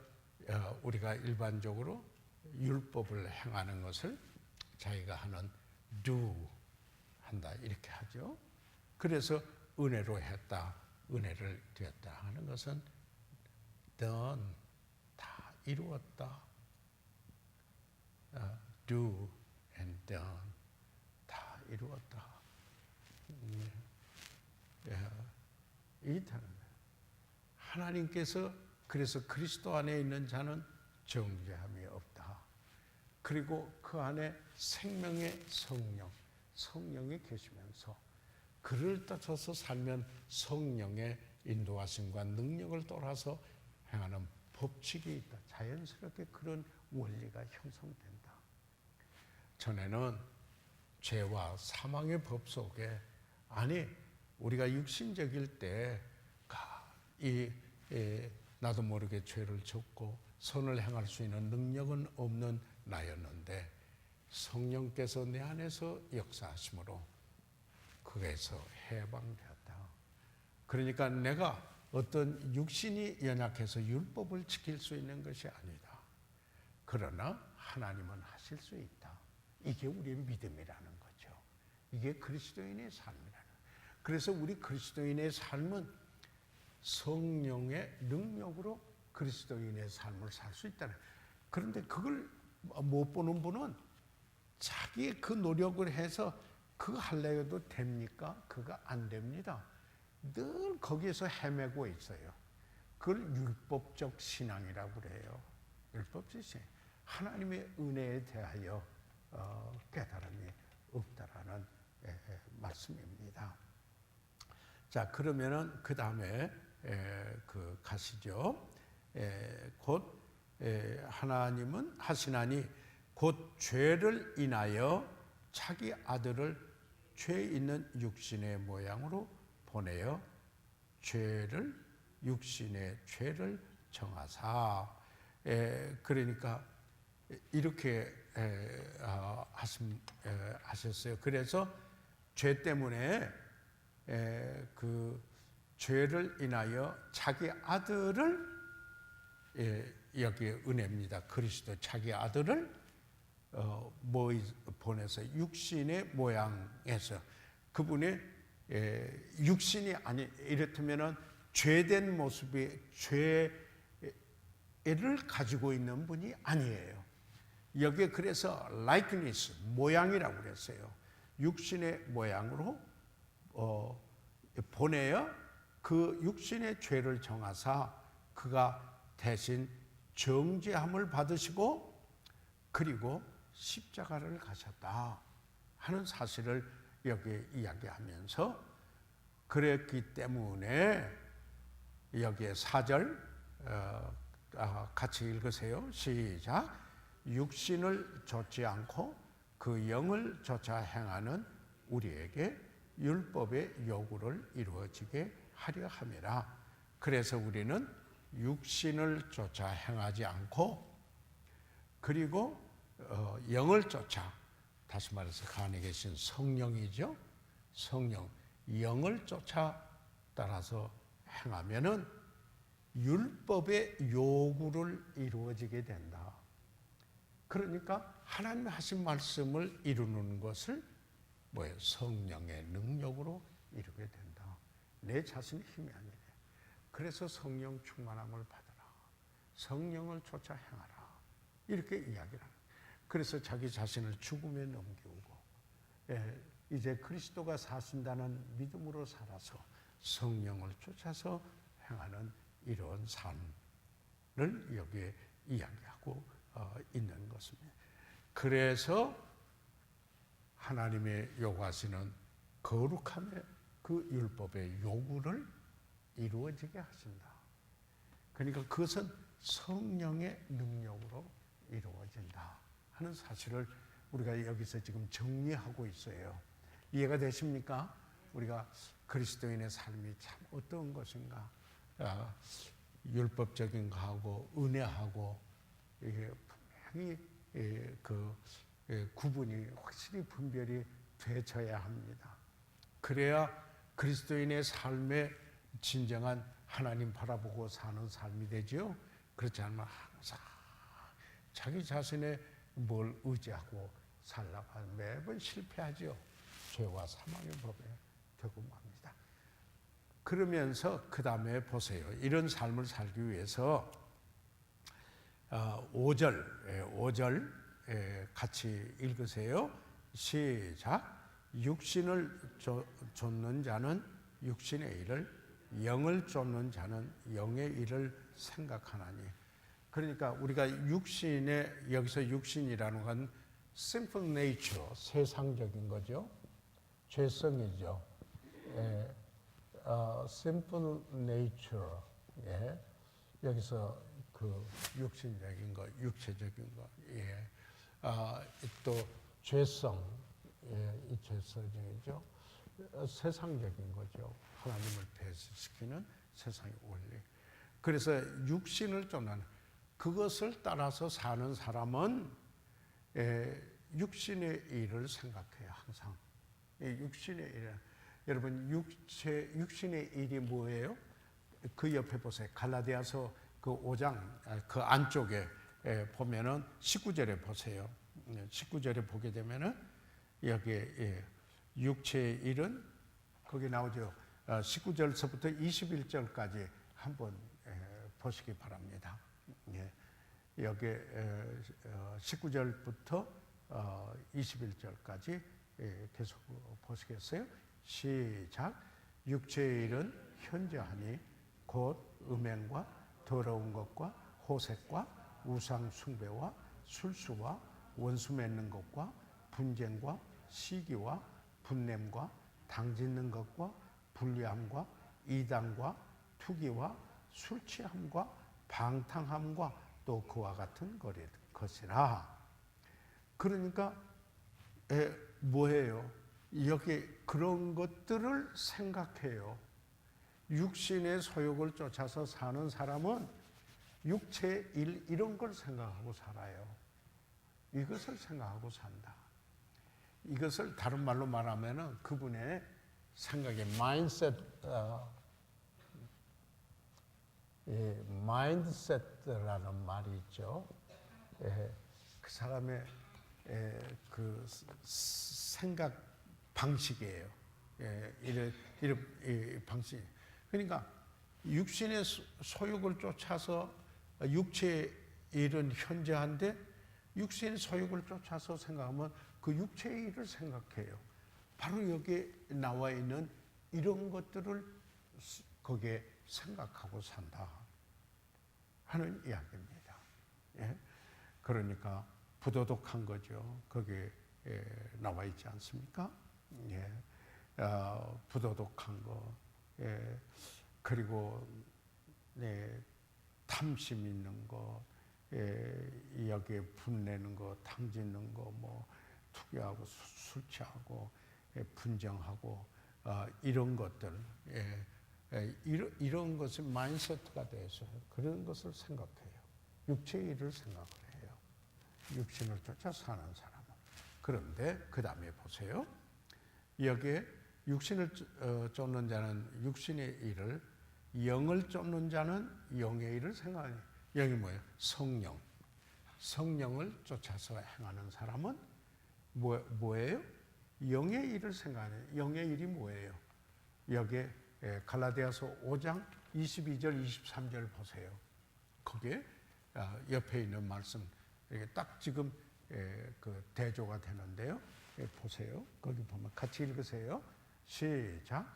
우리가 일반적으로 율법을 행하는 것을 자기가 하는 do 한다 이렇게 하죠. 그래서 은혜로 했다, 은혜를 되었다 하는 것은 done 다 이루었다. do and done 다 이루었다. 이렇다는 거예요. 하나님께서 그래서 그리스도 안에 있는 자는 정죄함이 없다. 그리고 그 안에 생명의 성령이 계시면서 그를 따라서 살면 성령의 인도하심과 능력을 따라서 행하는 법칙이 있다. 자연스럽게 그런 원리가 형성된다. 전에는 죄와 사망의 법 속에 우리가 육신적일 때 나도 모르게 죄를 짓고 선을 행할 수 있는 능력은 없는 나였는데 성령께서 내 안에서 역사하심으로 거기에서 해방되었다. 그러니까 내가 어떤 육신이 연약해서 율법을 지킬 수 있는 것이 아니다. 그러나 하나님은 하실 수 있다. 이게 우리의 믿음이라는 거죠. 이게 그리스도인의 삶이라는 거예요. 그래서 우리 그리스도인의 삶은 성령의 능력으로 그리스도인의 삶을 살 수 있다는 거예요. 그런데 그걸 못 보는 분은 자기의 그 노력을 해서 그거 하려고 해도 됩니까? 그거 안 됩니다. 늘 거기에서 헤매고 있어요. 그걸 율법적 신앙이라고 그래요. 율법적 신앙. 하나님의 은혜에 대하여 깨달음이 없다라는 말씀입니다. 자, 그러면은 그 다음에 가시죠. 곧 하나님은 하시나니 곧 죄를 인하여 자기 아들을 죄 있는 육신의 모양으로 보내어 육신의 죄를 정하사. 그러니까 이렇게 하셨어요. 그래서 죄 때문에 그 죄를 인하여 자기 아들을 여기 은혜입니다. 그리스도 자기 아들을 보내서 육신의 모양에서 그분의 육신이 이렇다면은 죄된 모습이 죄를 가지고 있는 분이 아니에요. 여기에 그래서 likeness 모양이라고 그랬어요. 육신의 모양으로 보내어 그 육신의 죄를 정하사 그가 대신 정죄함을 받으시고 그리고 십자가를 가셨다 하는 사실을 여기에 이야기하면서, 그랬기 때문에 여기에 4절 같이 읽으세요. 시작. 육신을 좇지 않고 그 영을 좇아 행하는 우리에게 율법의 요구를 이루어지게 하려 함이라. 그래서 우리는 육신을 좇아 행하지 않고 그리고 영을 쫓아, 다시 말해서 그 안에 계신 성령이죠. 성령, 영을 쫓아 따라서 행하면은 율법의 요구를 이루어지게 된다. 그러니까 하나님 하신 말씀을 이루는 것을 뭐예요? 성령의 능력으로 이루게 된다. 내 자신의 힘이 아니래. 그래서 성령 충만함을 받으라. 성령을 쫓아 행하라. 이렇게 이야기를 하는. 그래서 자기 자신을 죽음에 넘기고 이제 그리스도가 사신다는 믿음으로 살아서 성령을 쫓아서 행하는 이런 삶을 여기에 이야기하고 있는 것입니다. 그래서 하나님의 요구하시는 거룩함의 그 율법의 요구를 이루어지게 하신다. 그러니까 그것은 성령의 능력으로 이루어진다 하는 사실을 우리가 여기서 지금 정리하고 있어요. 이해가 되십니까? 우리가 그리스도인의 삶이 참 어떤 것인가, 율법적인 거하고 은혜하고 이게 분명히 구분이 확실히 분별이 되져야 합니다. 그래야 그리스도인의 삶에 진정한 하나님 바라보고 사는 삶이 되죠. 그렇지 않으면 항상 자기 자신의 뭘 의지하고 살다가 매번 실패하죠. 죄와 사망의 법에 되고 맙니다. 그러면서 그 다음에 보세요. 이런 삶을 살기 위해서 5절 같이 읽으세요. 시작. 육신을 좇는 자는 육신의 일을, 영을 쫓는 자는 영의 일을 생각하나니. 그러니까 우리가 육신의, 여기서 육신이라는 건 simple nature, 세상적인 거죠. 죄성이죠. simple nature. 여기서 그 육신적인 거, 육체적인 거. 또 죄성, 이 죄성이죠. 세상적인 거죠. 하나님을 배신시키는 세상의 원리. 그래서 육신을 쫓는, 그것을 따라서 사는 사람은 육신의 일을 생각해요. 항상 육신의 일. 여러분, 육신의 일이 뭐예요? 그 옆에 보세요. 갈라디아서 그 5장 그 안쪽에 보면은 19절에 보세요. 19절에 보게 되면은 여기에 육체의 일은 거기 나오죠. 19절서부터 21절까지 한번 보시기 바랍니다. 여기 19절부터 21절까지 계속 보시겠어요? 시작. 육체의 일은 현저하니 곧 음행과 더러운 것과 호색과 우상 숭배와 술수와 원수 맺는 것과 분쟁과 시기와 분냄과 당짓는 것과 불리함과 이단과 투기와 술 취함과 방탕함과 또 그와 같은 것이라. 그러니까 뭐예요? 여기 그런 것들을 생각해요. 육신의 소욕을 쫓아서 사는 사람은 육체의 일, 이런 걸 생각하고 살아요. 이것을 생각하고 산다. 이것을 다른 말로 말하면은 그분의 생각의 마인드셋라는 말이 있죠. 그 사람의 그 생각 방식이에요. 이런 방식. 그러니까 육신의 소욕을 쫓아서 육체의 일은 현저한데 육신의 소욕을 쫓아서 생각하면 그 육체의 일을 생각해요. 바로 여기에 나와 있는 이런 것들을 거기에 생각하고 산다 하는 이야기입니다. 예? 그러니까 부도덕한 거죠. 거기에 나와 있지 않습니까? 예. 부도덕한 거, 예. 그리고 네, 탐심 있는 거, 여기에 분내는 거, 탕짓는 거, 뭐 투기하고 술 취하고 분정하고 이런 것들, 이런 것이 마인드세트가 돼서 그런 것을 생각해요. 육체의 일을 생각을 해요. 육신을 쫓아 사는 사람은. 그런데 그 다음에 보세요. 여기에 육신을 쫓는 자는 육신의 일을, 영을 쫓는 자는 영의 일을 생각해요. 영이 뭐예요? 성령. 성령을 쫓아서 행하는 사람은 뭐예요? 영의 일을 생각해요. 영의 일이 뭐예요? 여기에 갈라디아서 5장 22절 23절 보세요. 거기에 옆에 있는 말씀, 이게 딱 지금 그 대조가 되는데요. 보세요. 거기 보면 같이 읽으세요. 시작.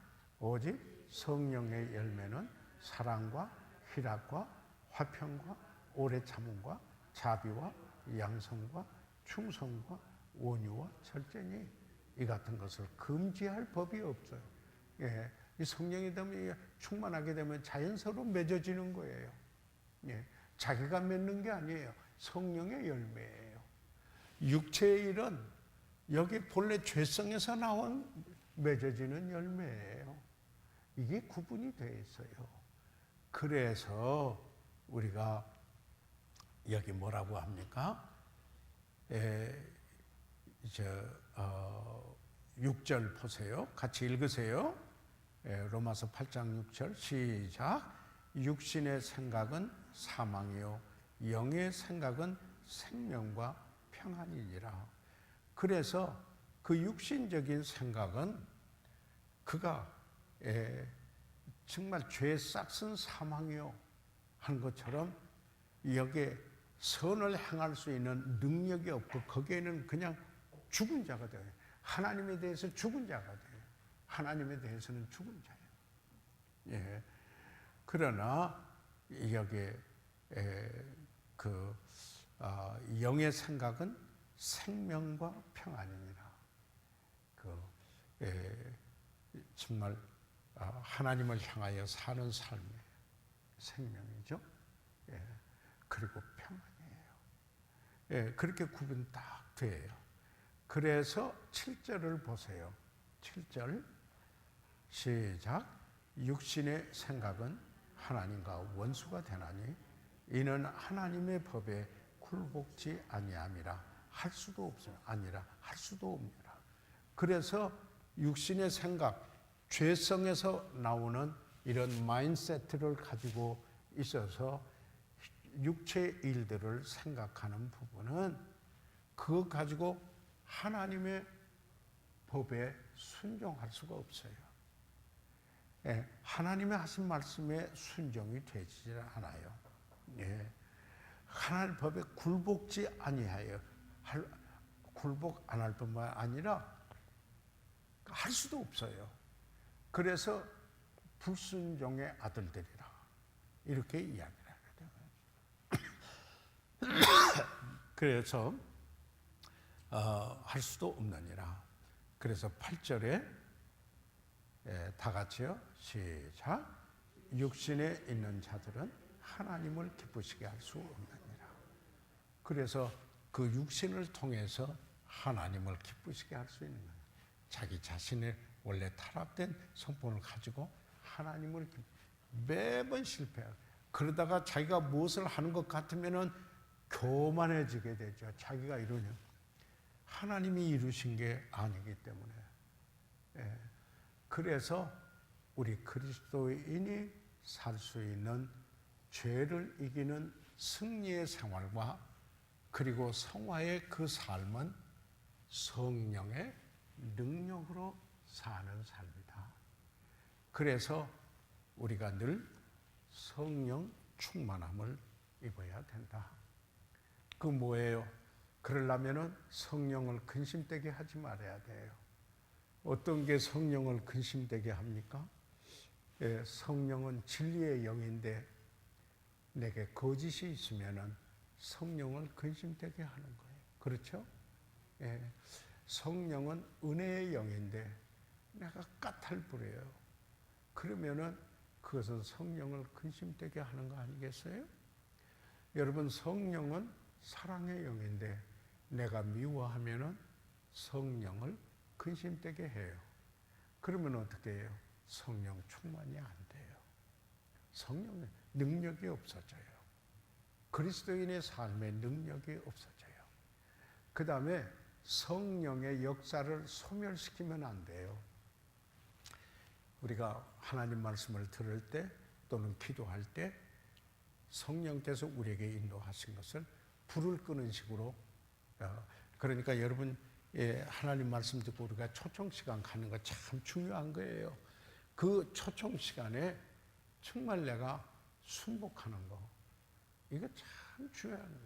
오직 성령의 열매는 사랑과 희락과 화평과 오래 참음과 자비와 양성과 충성과 온유와 절제니 이 같은 것을 금지할 법이 없어요. 예, 이 성령이 되면 충만하게 되면 자연스러로 맺어지는 거예요. 예, 자기가 맺는 게 아니에요. 성령의 열매예요. 육체의 일은 여기 본래 죄성에서 나온 맺어지는 열매예요. 이게 구분이 되어 있어요. 그래서 우리가 여기 뭐라고 합니까? 6절 보세요. 같이 읽으세요. 로마서 8장 6절 시작. 육신의 생각은 사망이요 영의 생각은 생명과 평안이니라. 그래서 그 육신적인 생각은 그가 정말 죄에 싹슨 사망이요 한 것처럼 여기에 선을 행할 수 있는 능력이 없고 거기에는 그냥 죽은 자가 돼요. 하나님에 대해서 죽은 자가 돼요. 하나님에 대해서는 죽은 자예요. 예. 그러나 여기에 영의 생각은 생명과 평안이니라. 정말 하나님을 향하여 사는 삶의 생명이죠. 예. 그리고 평안이에요. 예. 그렇게 구분 딱 돼요. 그래서 7절을 보세요. 7절 시작. 육신의 생각은 하나님과 원수가 되나니 이는 하나님의 법에 굴복지 아니함이라. 할 수도 없어요. 아니라 할 수도 없느라. 그래서 육신의 생각, 죄성에서 나오는 이런 마인드세트를 가지고 있어서 육체의 일들을 생각하는 부분은 그거 가지고 하나님의 법에 순종할 수가 없어요. 예, 하나님의 하신 말씀에 순종이 되지 않아요. 예, 하나님 법에 굴복지 아니하여 굴복 안 할 뿐만 아니라 할 수도 없어요. 그래서 불순종의 아들들이라 이렇게 이야기를 하거든요. 그래서 할 수도 없느니라. 그래서 8절에 다 같이요. 시작. 육신에 있는 자들은 하나님을 기쁘시게 할 수 없느니라. 그래서 그 육신을 통해서 하나님을 기쁘시게 할 수 있는 거예요. 자기 자신의 원래 타락된 성품을 가지고 하나님을 매번 실패하고 그러다가 자기가 무엇을 하는 것 같으면은 교만해지게 되죠. 자기가 이루냐. 하나님이 이루신 게 아니기 때문에. 예. 그래서 우리 그리스도인이 살 수 있는 죄를 이기는 승리의 생활과 그리고 성화의 그 삶은 성령의 능력으로 사는 삶이다. 그래서 우리가 늘 성령 충만함을 입어야 된다. 그 뭐예요? 그러려면은 성령을 근심되게 하지 말아야 돼요. 어떤 게 성령을 근심되게 합니까? 성령은 진리의 영인데 내게 거짓이 있으면은 성령을 근심되게 하는 거예요. 그렇죠? 예. 성령은 은혜의 영인데 내가 까탈부려요. 그러면은 그것은 성령을 근심되게 하는 거 아니겠어요? 여러분, 성령은 사랑의 영인데 내가 미워하면은 성령을 근심되게 해요. 그러면 어떻게 해요? 성령 충만이 안 돼요. 성령의 능력이 없어져요. 그리스도인의 삶의 능력이 없어져요. 그 다음에 성령의 역사를 소멸시키면 안 돼요. 우리가 하나님 말씀을 들을 때 또는 기도할 때 성령께서 우리에게 인도하신 것을 불을 끄는 식으로, 그러니까 여러분, 하나님 말씀 듣고 우리가 초청 시간 가는 거 참 중요한 거예요. 그 초청 시간에 정말 내가 순복하는 거, 이거 참 중요한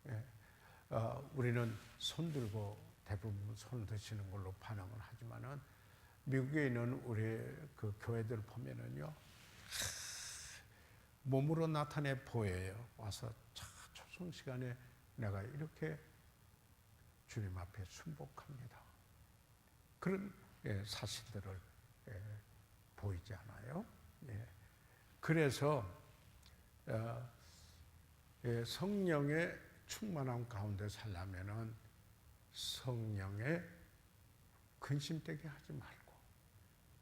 거예요. 우리는 손 들고 대부분 손 드시는 걸로 반응을 하지만은 미국에 있는 우리 그 교회들 보면은요, 몸으로 나타내 보여요. 와서 초청 시간에 내가 이렇게 주님 앞에 순복합니다. 그런 사실들을 보이지 않아요? 그래서 성령의 충만함 가운데 살려면은 성령에 근심되게 하지 말고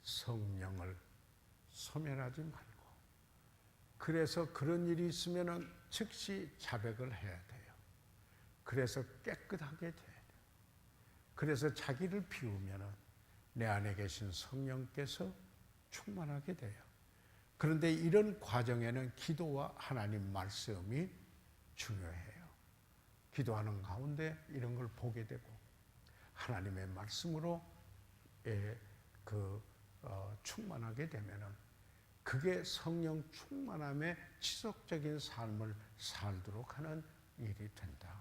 성령을 소멸하지 말고, 그래서 그런 일이 있으면은 즉시 자백을 해야 돼요. 그래서 깨끗하게 돼야 돼요. 그래서 자기를 비우면은 내 안에 계신 성령께서 충만하게 돼요. 그런데 이런 과정에는 기도와 하나님 말씀이 중요해요. 기도하는 가운데 이런 걸 보게 되고 하나님의 말씀으로 충만하게 되면은 그게 성령 충만함의 지속적인 삶을 살도록 하는 일이 된다.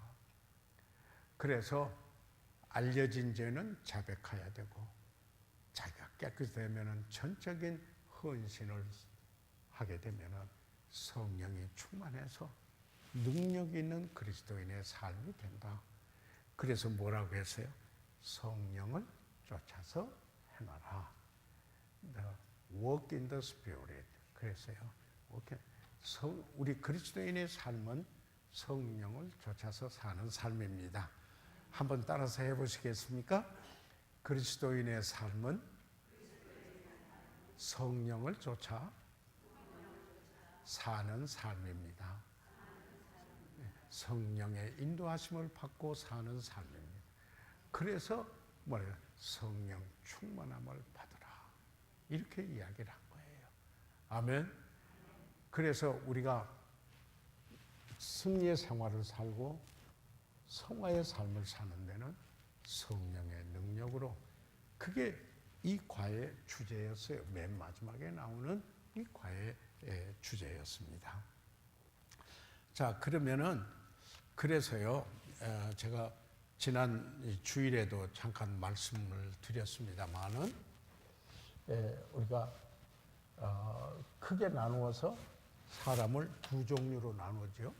그래서 알려진 죄는 자백해야 되고 자기가 깨끗되면은 전적인 헌신을 하게 되면은 성령이 충만해서 능력 있는 그리스도인의 삶이 된다. 그래서 뭐라고 했어요? 성령을 쫓아서 행하라. Walk in the Spirit. 그랬어요. 우리 그리스도인의 삶은 성령을 쫓아서 사는 삶입니다. 한번 따라서 해보시겠습니까? 그리스도인의 삶은 성령을 쫓아 사는 삶입니다. 성령의 인도하심을 받고 사는 삶입니다. 그래서 뭐래요? 성령 충만함을 받으라. 이렇게 이야기를 한 거예요. 아멘. 그래서 우리가 승리의 생활을 살고 성화의 삶을 사는 데는 성령의 능력으로, 그게 이 과의 주제였어요. 맨 마지막에 나오는 이 과의 주제였습니다. 자, 그러면은 그래서요, 제가 지난 주일에도 잠깐 말씀을 드렸습니다만은 우리가 크게 나누어서 사람을 두 종류로 나누죠.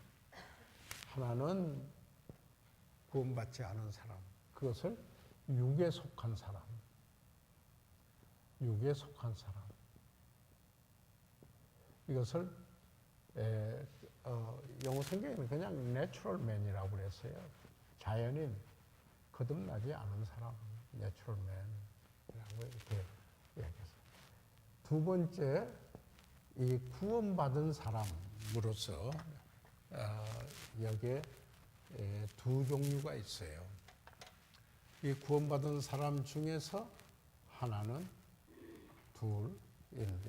하나는 구원받지 않은 사람, 그것을 육에 속한 사람, 육에 속한 사람. 이것을 영어 성경에는 그냥 내추럴 맨이라고 그랬어요. 자연인, 거듭나지 않은 사람, 내추럴 맨이라고 이렇게 얘기했어요. 두 번째, 이 구원받은 사람으로서 여기에 두 종류가 있어요. 이 구원받은 사람 중에서 하나는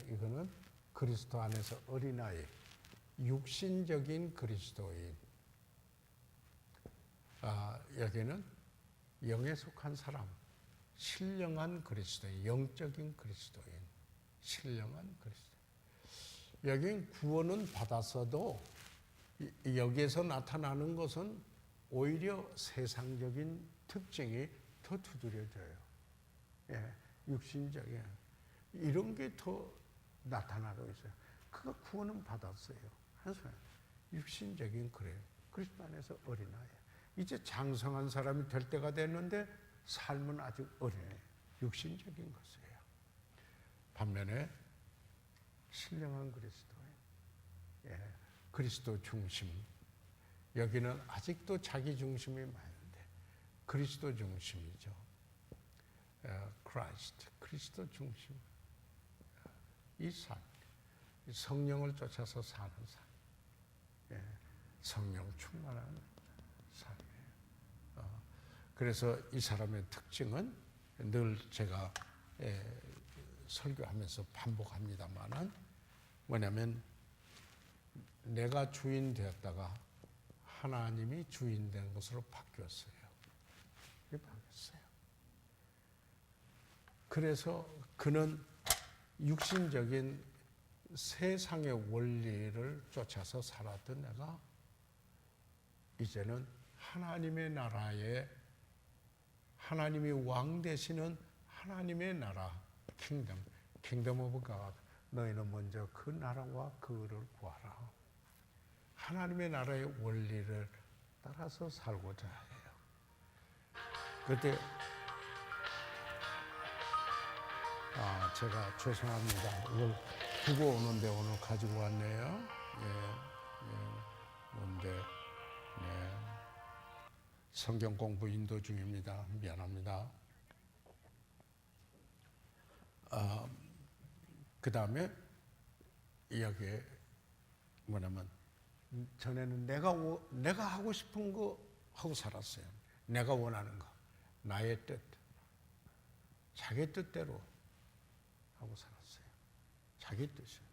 이거는 그리스도 안에서 어린아이, 육신적인 그리스도인. 여기는 영에 속한 사람, 신령한 그리스도인, 영적인 그리스도인, 신령한 그리스도인. 여긴 구원은 받았어도 여기에서 나타나는 것은 오히려 세상적인 특징이 더 두드려져요. 육신적인 이런 게 더 나타나고 있어요. 그가 구원은 받았어요. 그래서 육신적인 그래요. 그리스도 안에서 어린아이예요. 이제 장성한 사람이 될 때가 됐는데 삶은 아직 어린아이예요. 육신적인 것이에요. 반면에 신령한 그리스도예요. 예, 그리스도 중심. 여기는 아직도 자기 중심이 많은데 그리스도 중심이죠. 크라이스트, 그리스도 중심. 이 삶, 성령을 쫓아서 사는 삶, 예, 성령 충만한 삶이에요. 그래서 이 사람의 특징은 늘 제가 설교하면서 반복합니다만은 뭐냐면 내가 주인 되었다가 하나님이 주인 된 것으로 바뀌었어요. 바뀌었어요. 그래서 그는 육신적인 세상의 원리를 쫓아서 살았던 내가 이제는 하나님의 나라에 하나님이 왕 되시는 하나님의 나라, 킹덤 오브 갓. 너희는 먼저 그 나라와 그를 구하라. 하나님의 나라의 원리를 따라서 살고자 해요. 그때 제가 죄송합니다. 이걸 두고 오는데 오늘 가지고 왔네요. 그런데 성경 공부 인도 중입니다. 미안합니다. 그 다음에 여기에 뭐냐면 전에는 내가 하고 싶은 거 하고 살았어요. 내가 원하는 거, 나의 뜻, 자기 뜻대로 하고 살았어요. 자기 뜻이요.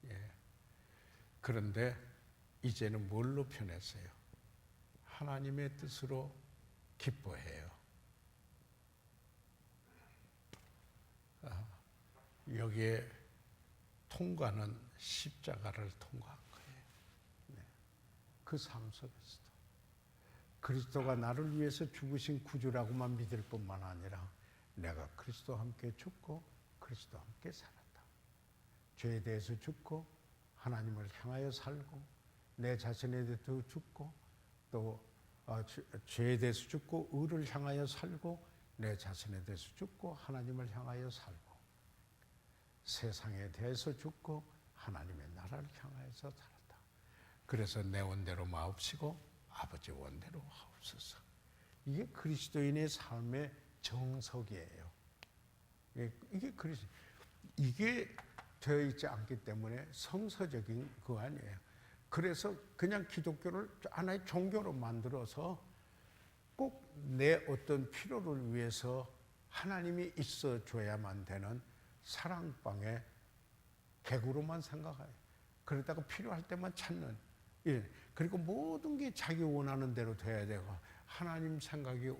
예. 그런데 이제는 뭘로 변했어요? 하나님의 뜻으로 기뻐해요. 여기에 통과는 십자가를 통과한 거예요. 네. 그 삶 속에서도 그리스도가 나를 위해서 죽으신 구주라고만 믿을 뿐만 아니라 내가 그리스도와 함께 죽고 그리스도와 함께 살았다. 죄에 대해서 죽고 하나님을 향하여 살고 내 자신에 대해서 죽고 또 죄에 대해서 죽고 의를 향하여 살고 내 자신에 대해서 죽고 하나님을 향하여 살고 세상에 대해서 죽고 하나님의 나라를 향하여서 살았다. 그래서 내 원대로 마옵시고 아버지 원대로 하옵소서. 이게 그리스도인의 삶의 정석이에요. 이게 되어 있지 않기 때문에 성서적인 거 아니에요. 그래서 그냥 기독교를 하나의 종교로 만들어서 꼭 내 어떤 필요를 위해서 하나님이 있어줘야만 되는 사랑방의 객으로만 생각해요. 그러다가 필요할 때만 찾는 일. 그리고 모든 게 자기 원하는 대로 돼야 되고 하나님 생각이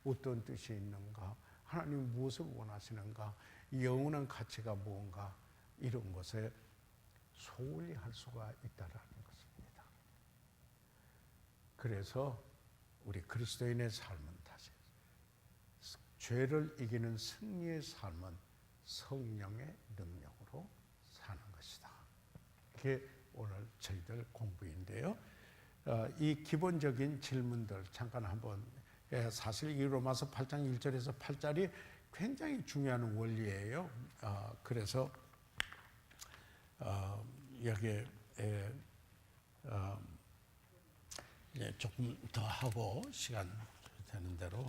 어떤 뜻이 있는가, 하나님 무엇을 원하시는가, 영원한 가치가 뭔가 이런 것에 소홀히 할 수가 있다라는 것입니다. 그래서 우리 그리스도인의 삶은 다시 죄를 이기는 승리의 삶은 성령의 능력으로 사는 것이다. 이게 오늘 저희들 공부인데요. 이 기본적인 질문들 잠깐 한번 사실 이 로마서 8장 1절에서 8절이 굉장히 중요한 원리예요. 그래서 여기에 조금 더 하고 시간 되는 대로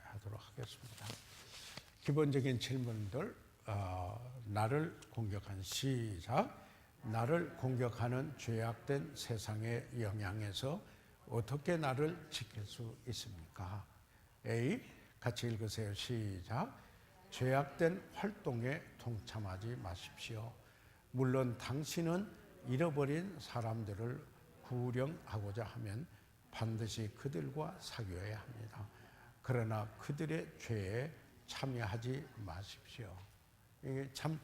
하도록 하겠습니다. 기본적인 질문들 나를 공격한 시작. 나를 공격하는 죄악된 세상의 영향에서 어떻게 나를 지킬 수 있습니까? A. 같이 읽으세요. 시작. 죄악된 활동에 동참하지 마십시오. 물론 당신은 잃어버린 사람들을 구령하고자 하면 반드시 그들과 사귀어야 합니다. 그러나 그들의 죄에 참여하지 마십시오. 이게 참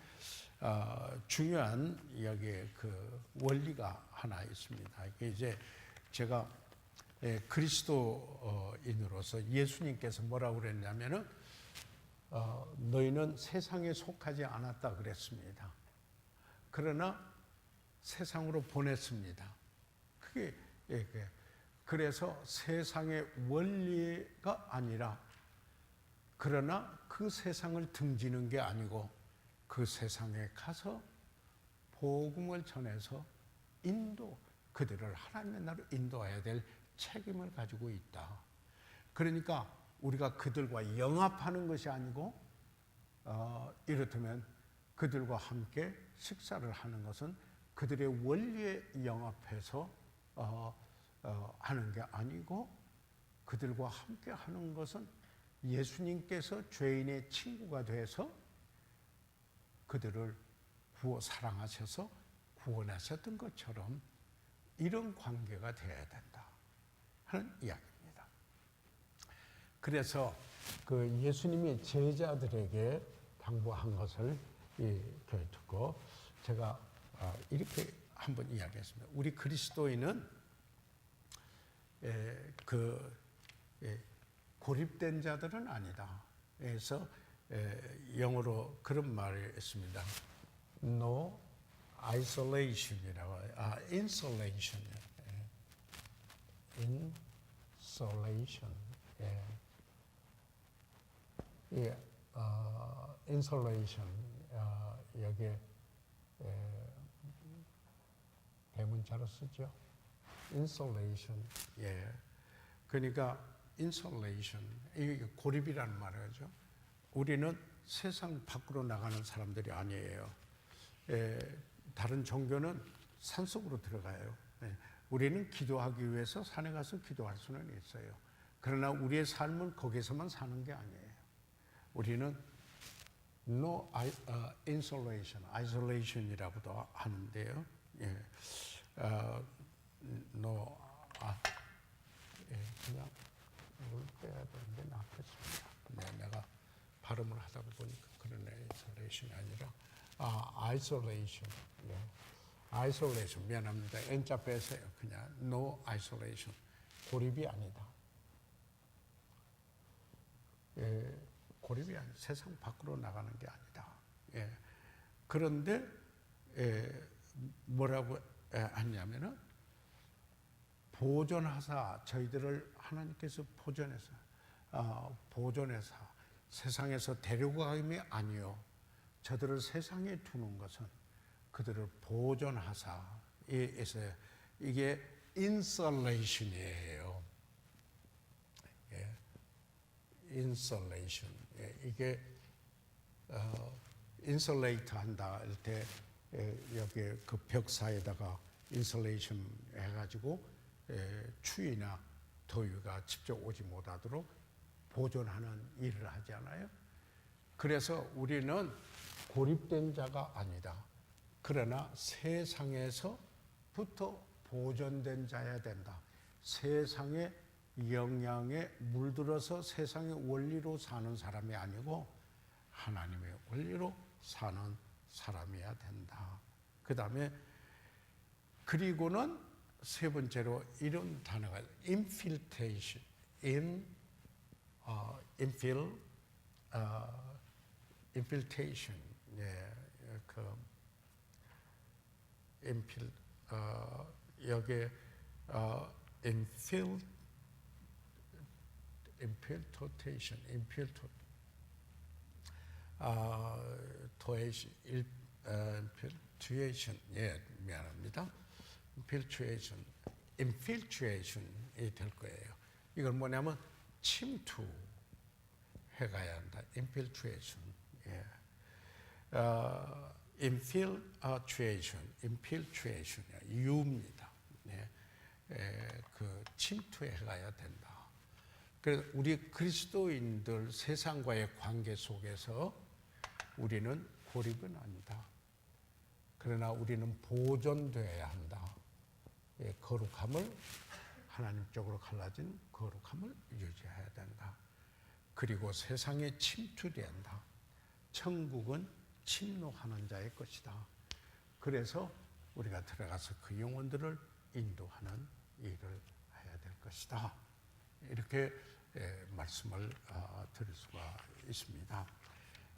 중요한 여기에 그 원리가 하나 있습니다. 이게 이제 제가 그리스도인으로서 예수님께서 뭐라고 그랬냐면은 너희는 세상에 속하지 않았다 그랬습니다. 그러나 세상으로 보냈습니다. 그게 그래서 세상의 원리가 아니라, 그러나 그 세상을 등지는 게 아니고 그 세상에 가서 복음을 전해서 그들을 하나님의 나라로 인도해야 될 책임을 가지고 있다. 그러니까 우리가 그들과 영합하는 것이 아니고, 이렇다면 그들과 함께 식사를 하는 것은 그들의 원리에 영합해서 하는 게 아니고, 그들과 함께 하는 것은 예수님께서 죄인의 친구가 돼서 그들을 사랑하셔서 구원하셨던 것처럼 이런 관계가 되어야 된다 하는 이야기입니다. 그래서 그 예수님이 제자들에게 당부한 것을 듣고 제가 이렇게 한번 이야기했습니다. 우리 그리스도인은 고립된 자들은 아니다. 그래서 영어로 그런 말을 했습니다. No isolation이라고, insulation. insulation. insulation. 여기에 대문자로 쓰죠. insulation. 그러니까 insulation, 이게 고립이라는 말이죠. 우리는 세상 밖으로 나가는 사람들이 아니에요. 다른 종교는 산속으로 들어가요. 우리는 기도하기 위해서 산에 가서 기도할 수는 있어요. 그러나 우리의 삶은 거기서만 사는 게 아니에요. 우리는 no insulation, isolation이라고도 하는데요. 그냥 물 빼야 되는데 낫겠습니다. 내가 발음을 하다 보니까 그런 isolation이 아니라 isolation. isolation, 미안합니다. N자 빼세요. 그냥 no isolation, 고립이 아니다. 고립이 아니다. 세상 밖으로 나가는 게 아니다. 그런데 뭐라고 하냐면은 보존하사, 저희들을 하나님께서 보존해서 세상에서 데리고 가임이 아니요, 저들을 세상에 두는 것은 그들을 보존하사. 이게 insulation이에요. insulation. 이게 insulate 한다 할 때 여기 그 벽 사이에다가 insulation 해가지고 추위나 더위가 직접 오지 못하도록 보존하는 일을 하지 않아요? 그래서 우리는 고립된 자가 아니다. 그러나 세상에서부터 보존된 자야 된다. 세상의 영향에 물들어서 세상의 원리로 사는 사람이 아니고 하나님의 원리로 사는 사람이어야 된다. 그 다음에 그리고는 세 번째로 이런 단어가 infiltration, infiltration, 여기 infiltration, infiltration, 미안합니다. infiltration이 될 거예요. 이건 뭐냐면 침투해 가야 한다. infiltration. infiltration, 유입니다. 그 침투해 가야 된다. 그래서 우리 그리스도인들 세상과의 관계 속에서 우리는 고립은 아니다. 그러나 우리는 보존되어야 한다. 거룩함을, 하나님 쪽으로 갈라진 거룩함을 유지해야 된다. 그리고 세상에 침투된다. 천국은 침노하는 자의 것이다. 그래서 우리가 들어가서 그 영혼들을 인도하는 일을 해야 될 것이다. 이렇게 말씀을 드릴 수가 있습니다.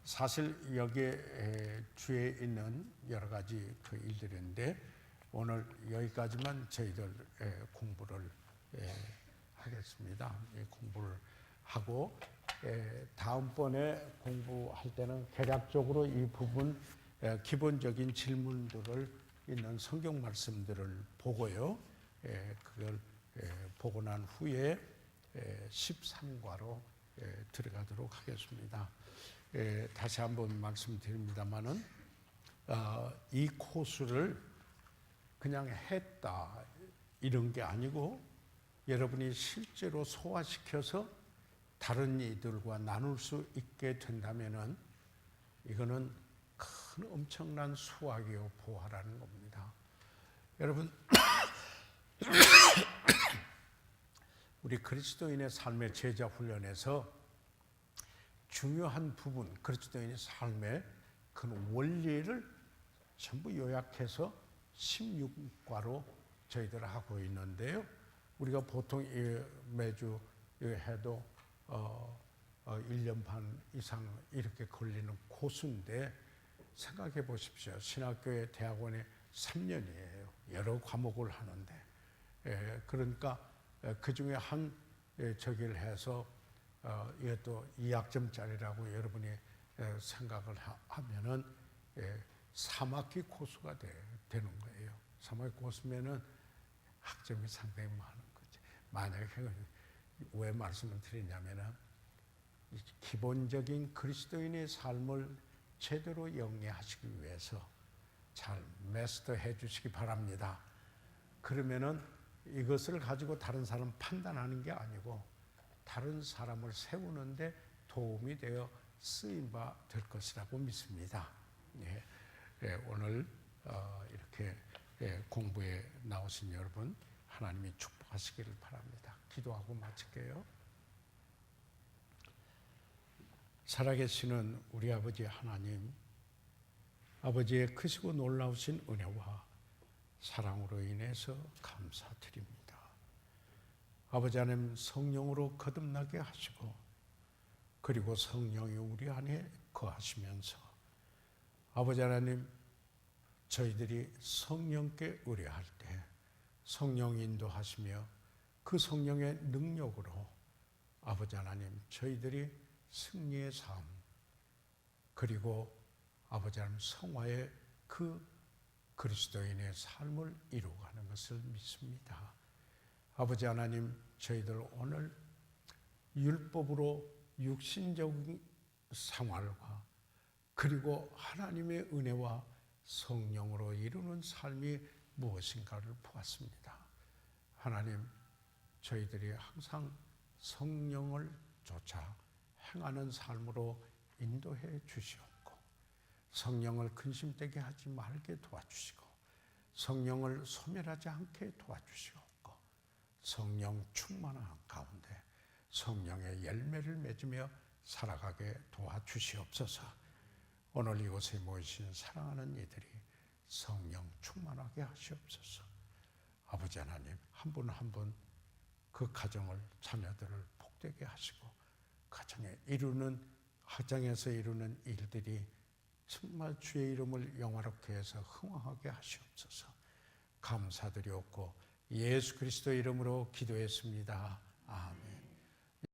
사실 여기에 주에 있는 여러 가지 그 일들인데 오늘 여기까지만 저희들 공부를 하겠습니다. 공부를 하고 다음번에 공부할 때는 개략적으로 이 부분 기본적인 질문들을 있는 성경 말씀들을 보고요. 그걸 보고 난 후에 13과로 들어가도록 하겠습니다. 다시 한번 말씀드립니다마는 이 코스를 그냥 했다 이런 게 아니고 여러분이 실제로 소화시켜서 다른 이들과 나눌 수 있게 된다면은 이거는 큰 엄청난 수확이요 보화라는 겁니다. 여러분 우리 그리스도인의 삶의 제자 훈련에서 중요한 부분 그리스도인의 삶의 그 원리를 전부 요약해서 16과로 저희들 하고 있는데요. 우리가 보통 매주 해도 1년 반 이상 이렇게 걸리는 코스인데 생각해 보십시오. 신학교의 대학원에 3년이에요. 여러 과목을 하는데 그러니까 그 중에 한 저기를 해서 이것도 2학점짜리라고 여러분이 생각을 하면은 3학기 코스가 되는 거예요. 3학기 코스면은 학점이 상당히 많은 거죠. 만약에 왜 말씀을 드리냐면은 기본적인 그리스도인의 삶을 제대로 영위하시기 위해서 잘 마스터해 주시기 바랍니다. 그러면은 이것을 가지고 다른 사람 판단하는 게 아니고 다른 사람을 세우는데 도움이 되어 쓰임 바 될 것이라고 믿습니다. 오늘 이렇게 공부에 나오신 여러분 하나님이 축복하시기를 바랍니다. 기도하고 마칠게요. 살아계시는 우리 아버지 하나님, 아버지의 크시고 놀라우신 은혜와 사랑으로 인해서 감사드립니다. 아버지 하나님 성령으로 거듭나게 하시고 그리고 성령이 우리 안에 거하시면서 아버지 하나님 저희들이 성령께 의뢰할 때 성령 인도하시며 그 성령의 능력으로 아버지 하나님 저희들이 승리의 삶 그리고 아버지 하나님 성화의 그 그리스도인의 삶을 이루어가는 것을 믿습니다. 아버지 하나님 저희들 오늘 율법으로 육신적인 생활과 그리고 하나님의 은혜와 성령으로 이루는 삶이 무엇인가를 보았습니다. 하나님 저희들이 항상 성령을 쫓아 행하는 삶으로 인도해 주시옵고 성령을 근심되게 하지 말게 도와주시고 성령을 소멸하지 않게 도와주시옵고 성령 충만한 가운데 성령의 열매를 맺으며 살아가게 도와주시옵소서. 오늘 이곳에 모이신 사랑하는 이들이 성령 충만하게 하시옵소서. 아버지 하나님 한 분 한 분 그 가정을 자녀들을 복되게 하시고 가정에서 이루는 일들이 정말 주의 이름을 영화롭게 해서 흥왕하게 하시옵소서. 감사드리옵고 예수 그리스도 이름으로 기도했습니다. 아멘.